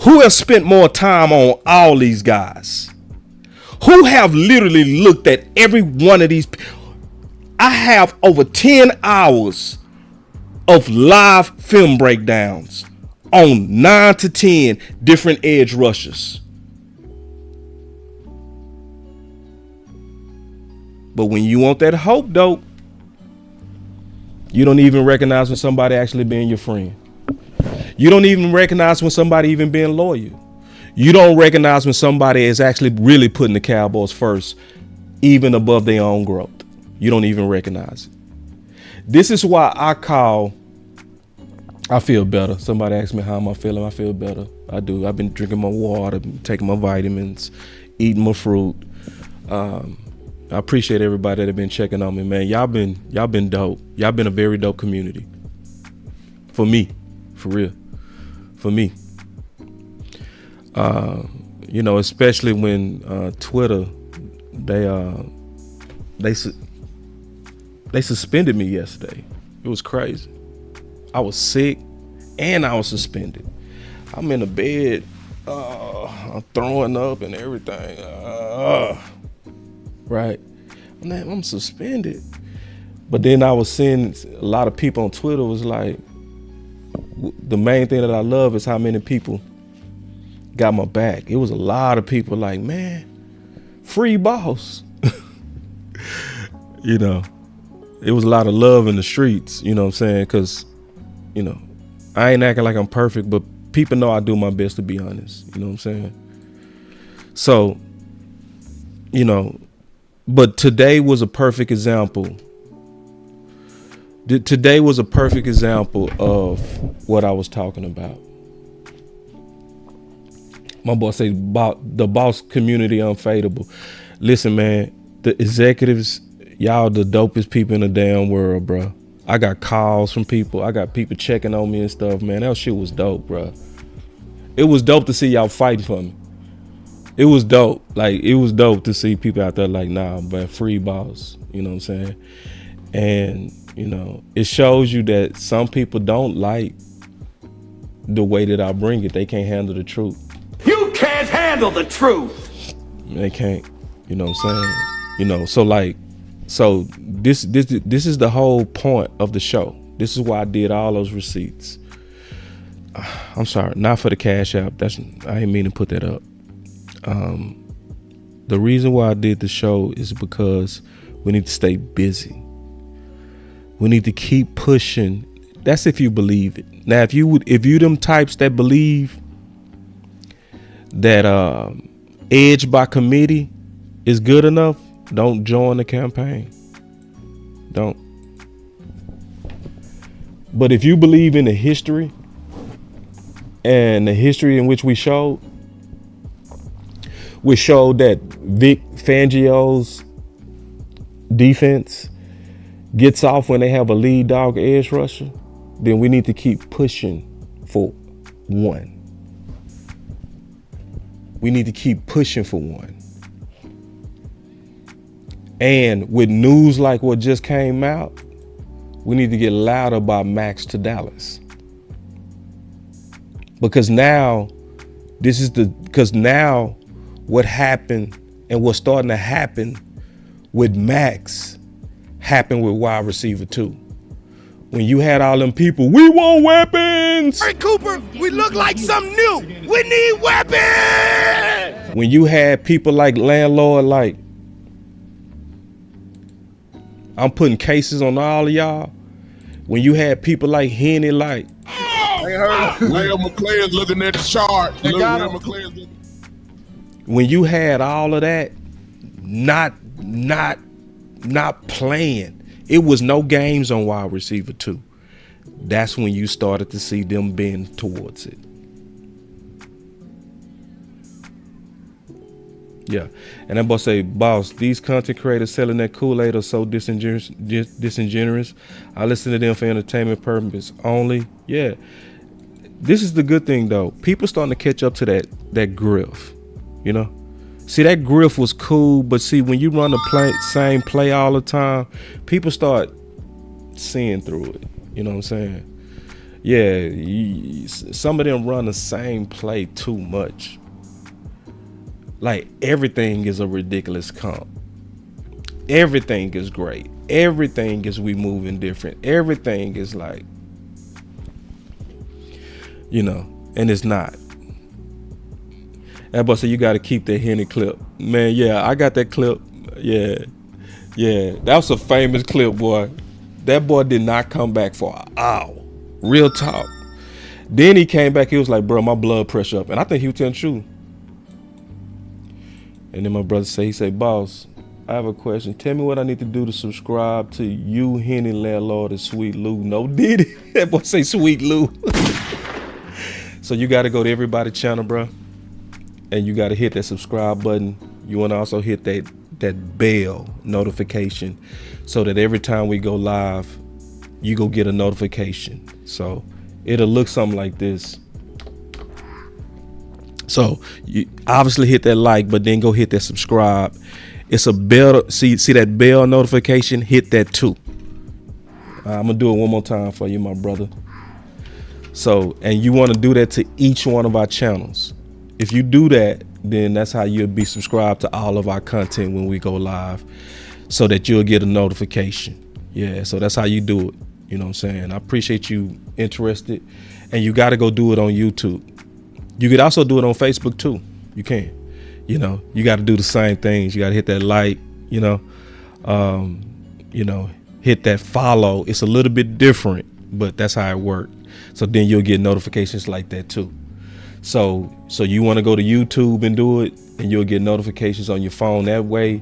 Who has spent more time on all these guys? Who have literally looked at every one of these? I have over 10 hours of live film breakdowns on 9 to 10 different edge rushers. But when you want that hope dope, you don't even recognize when somebody actually being your friend. You don't even recognize when somebody even being loyal. You don't recognize when somebody is actually really putting the Cowboys first, even above their own growth. You don't even recognize it. This is why I feel better. Somebody asked me how am I feeling. I feel better. I do. I've been drinking my water, taking my vitamins, eating my fruit. I appreciate everybody that have been checking on me, man. Y'all been dope. Y'all been a very dope community. For me, for real. For me. You know, especially when Twitter, they suspended me yesterday. It was crazy. I was sick and I was suspended. I'm in the bed, I'm throwing up and everything. Right. Man, I'm suspended. But then I was seeing a lot of people on Twitter was like, the main thing that I love is how many people got my back. It was a lot of people like, man, free boss. You know, it was a lot of love in the streets, you know what I'm saying? Because, you know, I ain't acting like I'm perfect, but people know I do my best to be honest. You know what I'm saying? So, you know, but today was a perfect example. Today was a perfect example of what I was talking about. My boy say the boss community unfadable. Listen, man, the executives, y'all the dopest people in the damn world, bro. I got calls from people. I got people checking on me and stuff, man. That shit was dope, bro. It was dope to see y'all fighting for me. It was dope. Like, it was dope to see people out there like, nah, but free boss. You know what I'm saying? And, you know, it shows you that some people don't like the way that I bring it. They can't handle the truth. You can't handle the truth. They can't. You know what I'm saying? You know, so like, so this is the whole point of the show. This is why I did all those receipts. I'm sorry, not for the Cash App. I ain't mean to put that up. The reason why I did the show is because we need to stay busy. We need to keep pushing. That's if you believe it. Now, if you them types that believe that edge by committee is good enough, don't join the campaign. Don't. But if you believe in the history and the history in which we showed that Vic Fangio's defense gets off when they have a lead dog edge rusher, then we need to keep pushing for one. We need to keep pushing for one. And with news like what just came out, we need to get louder about Maxx to Dallas. Because now what happened and what's starting to happen with Maxx happened with wide receiver too. When you had all them people, we want weapons. Hey Cooper, we look like something new. We need weapons. When you had people like Landlord, like, I'm putting cases on all of y'all. When you had people like Henny, like, Will McClain's looking at the chart. When you had all of that, not playing, it was no games on wide receiver too. That's when you started to see them bend towards it. Yeah, and that boy say, boss, these content creators selling that Kool-Aid are so disingenuous. I listen to them for entertainment purposes only. Yeah, this is the good thing though. People starting to catch up to that griff. You know, see, that griff was cool, but see, when you run the same play all the time, people start seeing through it. You know what I'm saying? Yeah, some of them run the same play too much. Like, everything is a ridiculous comp. Everything is great. Everything is we moving different. Everything is like, you know, and it's not. That boy said you got to keep that Henny clip. Man, yeah, I got that clip. Yeah. That was a famous clip, boy. That boy did not come back for an hour. Real talk. Then he came back. He was like, bro, my blood pressure up. And I think he was telling the truth. And then my brother he said, boss, I have a question. Tell me what I need to do to subscribe to you, Henny Landlord, and Sweet Lou. No Diddy. That boy say Sweet Lou. So you got to go to everybody's channel, bro. And you got to hit that subscribe button. You want to also hit that bell notification so that every time we go live, you go get a notification. So it'll look something like this. So you obviously hit that like, but then go hit that subscribe. It's a bell. See that bell notification? Hit that too. I'm gonna do it one more time for you, my brother. So, and you want to do that to each one of our channels. If you do that, then that's how you'll be subscribed to all of our content when we go live, so that you'll get a notification. Yeah, so that's how you do it. You know what I'm saying? I appreciate you interested, and you got to go do it on YouTube. You could also do it on Facebook too. You can. You know, you got to do the same things. You got to hit that like, you know, hit that follow. It's a little bit different, but that's how it works. So then you'll get notifications like that too. So you want to go to YouTube and do it, and you'll get notifications on your phone that way,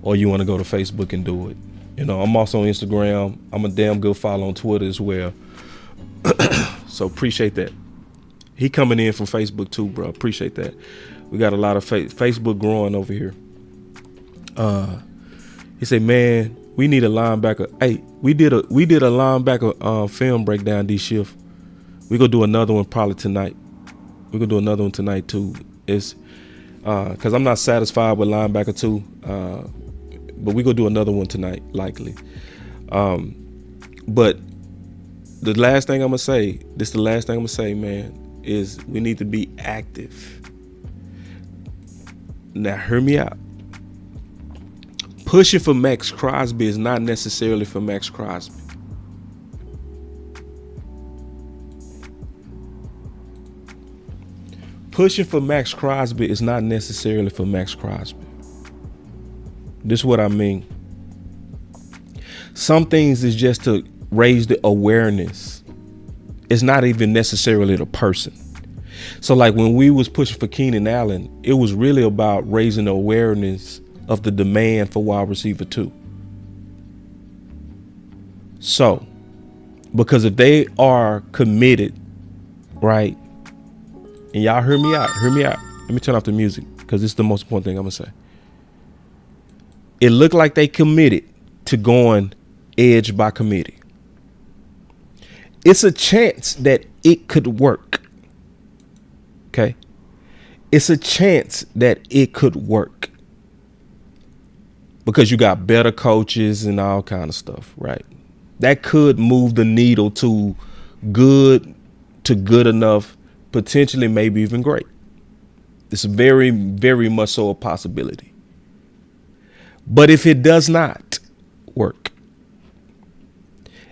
or you want to go to Facebook and do it. You know, I'm also on Instagram. I'm a damn good follow on Twitter as well. So appreciate that. He coming in from Facebook too, bro. Appreciate that. We got a lot of Facebook growing over here. He said, man, we need a linebacker. Hey, we did a linebacker film breakdown this shift. We gonna do another one probably tonight. We're gonna do another one tonight too. It's because I'm not satisfied with linebacker 2, but we're gonna do another one tonight, likely. But the last thing I'm gonna say, man, is we need to be active. Now hear me out. Pushing for Maxx Crosby is not necessarily for Maxx Crosby. Pushing for Maxx Crosby is not necessarily for Maxx Crosby. This is what I mean. Some things is just to raise the awareness. It's not even necessarily the person. So like when we was pushing for Keenan Allen, it was really about raising the awareness of the demand for wide receiver 2. So, because if they are committed, right? And y'all hear me out. Let me turn off the music because it's the most important thing I'm gonna say. It looked like they committed to going edge by committee. It's a chance that it could work. Okay. It's a chance that it could work because you got better coaches and all kind of stuff, right? That could move the needle to good enough, potentially maybe even great. It's very, very much so a possibility. But if it does not work,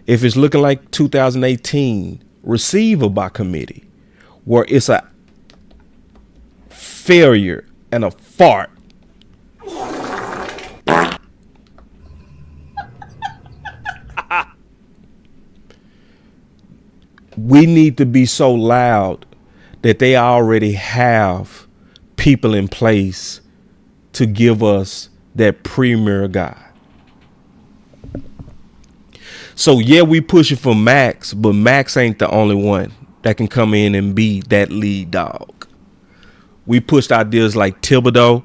if it's looking like 2018 receiver by committee, where it's a failure and a fart, we need to be so loud that they already have people in place to give us that premier guy. So yeah, we pushing for Maxx, but Maxx ain't the only one that can come in and be that lead dog. We pushed ideas like Thibodeau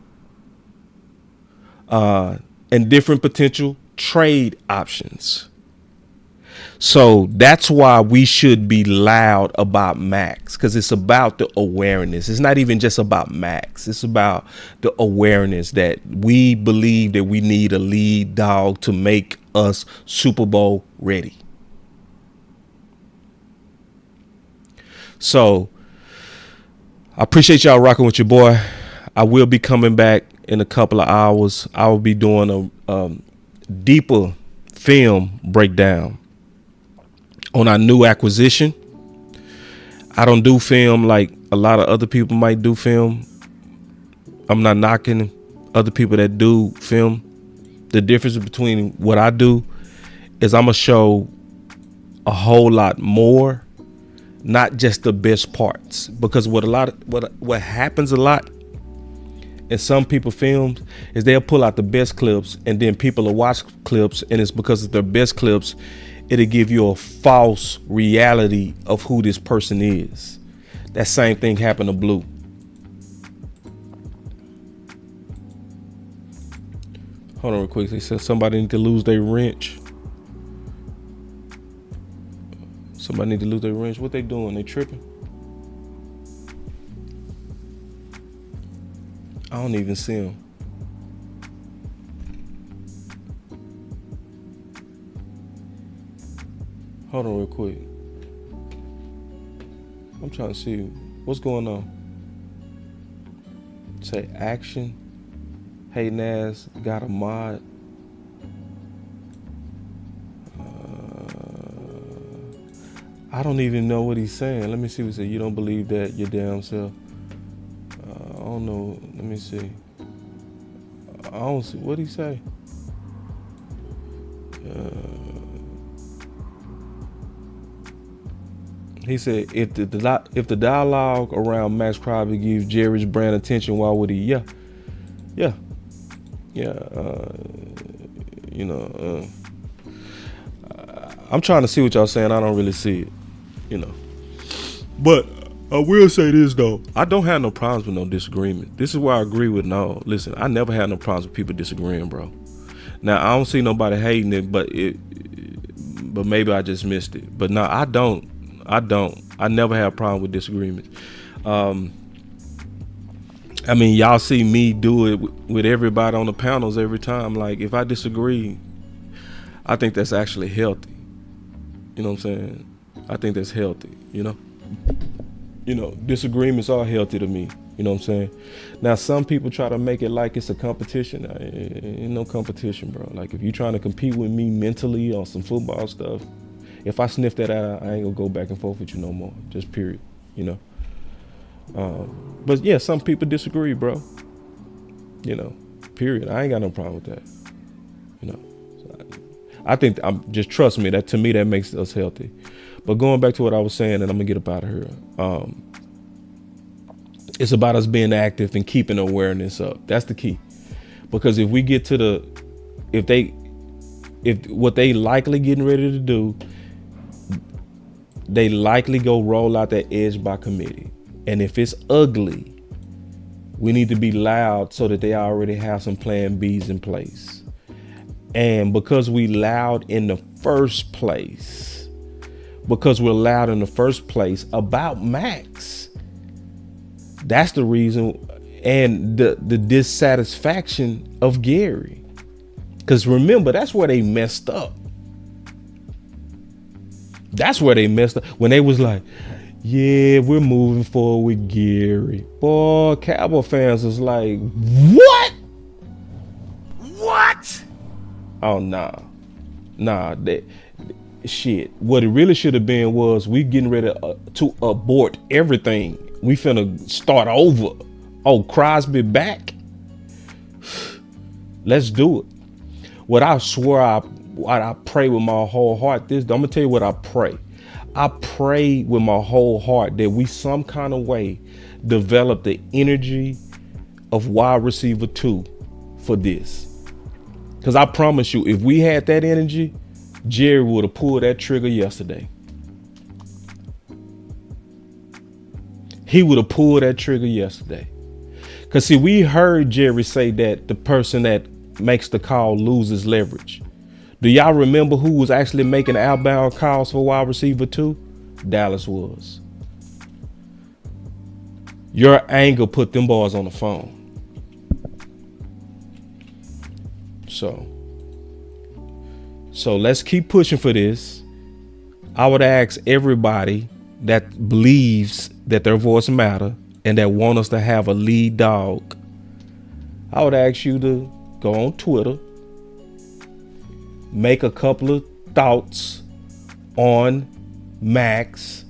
and different potential trade options. So that's why we should be loud about Maxx, because it's about the awareness. It's not even just about Maxx. It's about the awareness that we believe that we need a lead dog to make us Super Bowl ready. So I appreciate y'all rocking with your boy. I will be coming back in a couple of hours. I will be doing a deeper film breakdown on our new acquisition. I don't do film like a lot of other people might do film. I'm not knocking other people that do film. The difference between what I do is I'm gonna show a whole lot more, not just the best parts. Because what happens a lot in some people films is they'll pull out the best clips, and then people will watch clips, and it's because it's their best clips, it'll give you a false reality of who this person is. That same thing happened to Blue. Hold on real quick. They said somebody need to lose their wrench. Somebody need to lose their wrench. What they doing? They tripping? I don't even see them. Hold on real quick. I'm trying to see what's going on. Say action. Hey Nas, got a mod. I don't even know what he's saying. Let me see what he said. You don't believe that your damn self. I don't know. Let me see. I don't see. What'd he say? He said, if the dialogue around Maxx Crosby gives Jerry's brand attention, why would he? Yeah. I'm trying to see what y'all saying. I don't really see it, But I will say this though. I don't have no problems with no disagreement. This is why I agree with no. Listen, I never had no problems with people disagreeing, bro. Now I don't see nobody hating it, but maybe I just missed it. But no, I don't. I never have a problem with disagreements. I mean, y'all see me do it with everybody on the panels every time. Like, if I disagree, I think that's actually healthy. You know what I'm saying? I think that's healthy, disagreements are healthy to me. You know what I'm saying? Now, some people try to make it like it's a competition. Ain't no competition, bro. Like, if you're trying to compete with me mentally on some football stuff, if I sniff that out, I ain't gonna go back and forth with you no more. Just period, But yeah, some people disagree, bro. Period. I ain't got no problem with that. So I think just trust me. That to me that makes us healthy. But going back to what I was saying, and I'm gonna get up out of here. It's about us being active and keeping awareness up. That's the key. Because if we get to if what they likely getting ready to do, they likely go roll out that edge by committee. And if it's ugly, we need to be loud so that they already have some plan Bs in place. And because we loud in the first place, about Maxx, that's the reason, and the dissatisfaction of Gary. Because remember, that's where they messed up. When they was like, yeah, we're moving forward with Gary. Boy, Cowboy fans was like, what? Oh, nah. Shit. What it really should have been was we getting ready to abort everything. We finna start over. Oh, Crosby back? Let's do it. What I swear I pray with my whole heart. I'm gonna tell you what I pray. I pray with my whole heart that we some kind of way develop the energy of wide receiver 2 for this. Because I promise you, if we had that energy, Jerry would have pulled that trigger yesterday. He would have pulled that trigger yesterday. Because see, we heard Jerry say that the person that makes the call loses leverage. Do y'all remember who was actually making outbound calls for wide receiver 2? Dallas was. Your anger put them boys on the phone. So let's keep pushing for this. I would ask everybody that believes that their voice matter and that want us to have a lead dog. I would ask you to go on Twitter, make a couple of thoughts on Maxx,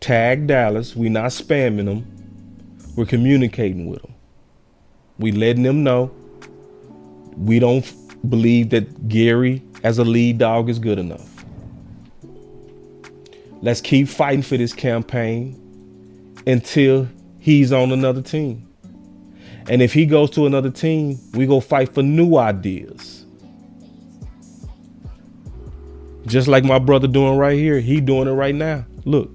tag Dallas. We not spamming them. We're communicating with them. We letting them know we don't believe that Gary as a lead dog is good enough. Let's keep fighting for this campaign until he's on another team. And if he goes to another team, we go fight for new ideas. Just like my brother doing right here. He doing it right now. Look.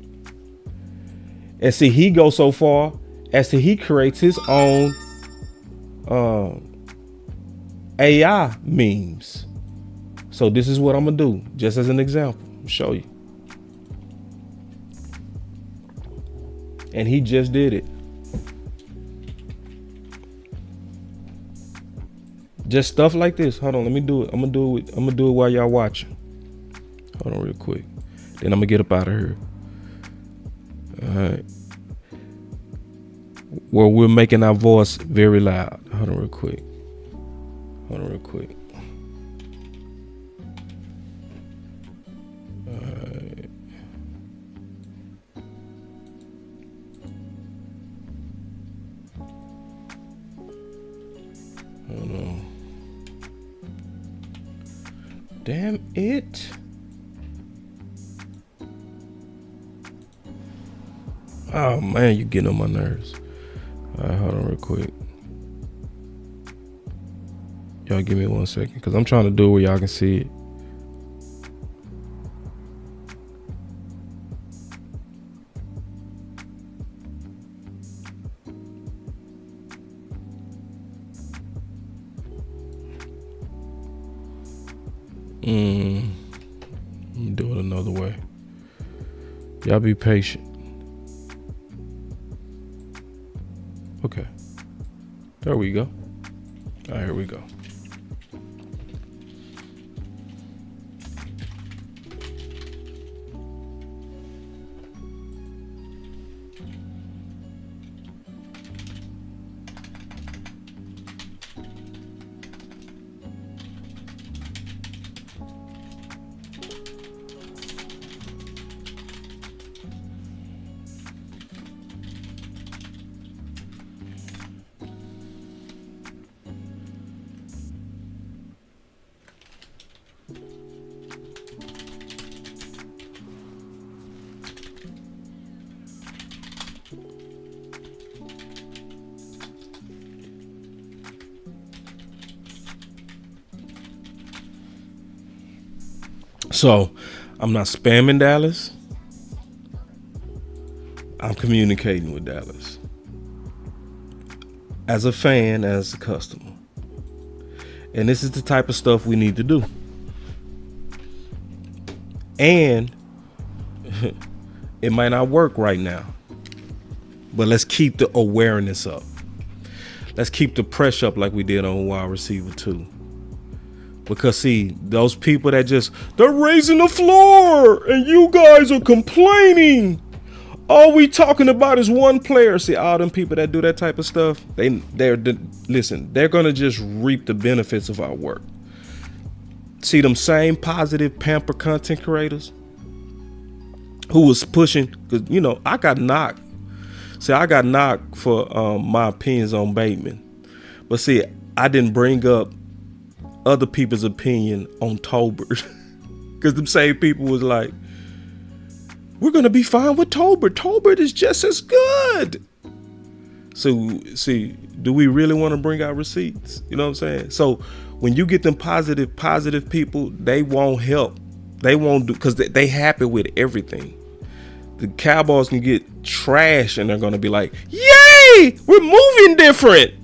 And see, he goes so far as to he creates his own AI memes. So this is what I'm gonna do, just as an example. I'll show you. And he just did it. Just stuff like this. Hold on, let me do it. I'm gonna do it while y'all watching. Hold on real quick. Then I'm gonna get up out of here. All right. Well, we're making our voice very loud. Hold on real quick. All right. Hold on. Damn it. Oh man, you getting on my nerves. All right, hold on real quick. Y'all give me 1 second, because I'm trying to do it where y'all can see it. I'm gonna do it another way. Y'all be patient. Okay. There we go. All right, here we go. So I'm not spamming Dallas. I'm communicating with Dallas. As a fan, as a customer. And this is the type of stuff we need to do. And it might not work right now, but let's keep the awareness up. Let's keep the pressure up like we did on wide receiver 2. Because see, those people that they're raising the floor and you guys are complaining. All we talking about is one player. See, all them people that do that type of stuff, listen, they're going to just reap the benefits of our work. See, them same positive pamper content creators who was pushing, because, you know, I got knocked. See, I got knocked for my opinions on Bateman. But see, I didn't bring up other people's opinion on Tolbert. Because them same people was like, we're going to be fine with Tolbert. Tolbert is just as good. So, see, do we really want to bring out receipts? You know what I'm saying? So when you get them positive people, they won't help. They won't do, because they happy with everything. The Cowboys can get trash and they're going to be like, yay, we're moving different.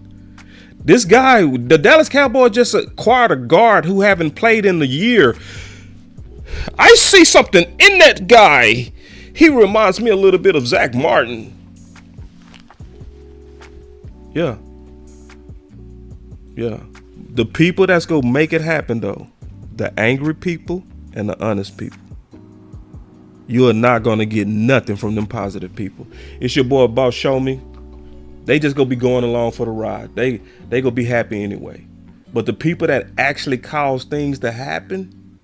This guy, the Dallas Cowboys just acquired a guard who haven't played in the year. I see something in that guy. He reminds me a little bit of Zach Martin. Yeah. The people that's going to make it happen, though, the angry people and the honest people. You are not going to get nothing from them positive people. It's your boy, Boss Show Me. They just gonna be going along for the ride. They gonna be happy anyway. But the people that actually cause things to happen,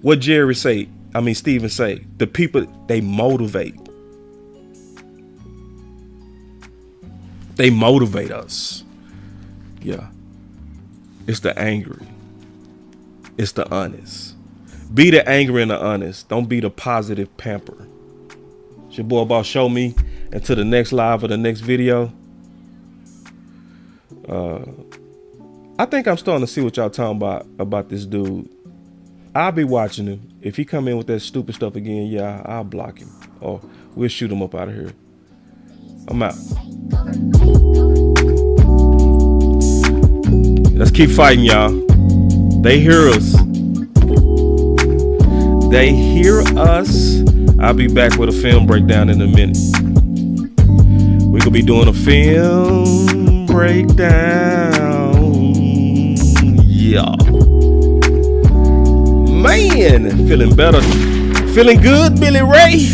what Jerry say? Steven say, the people, they motivate. They motivate us. Yeah. It's the angry. It's the honest. Be the angry and the honest. Don't be the positive pamper. It's your boy Boss Show Me. Until the next live or the next video. I think I'm starting to see what y'all talking about this dude. I'll be watching him. If he come in with that stupid stuff again, yeah, I'll block him. Or we'll shoot him up out of here. I'm out. Let's keep fighting, y'all. They hear us. They hear us. I'll be back with a film breakdown in a minute. We're gonna be doing a film breakdown. Yeah. Man, feeling better. Feeling good, Billy Ray.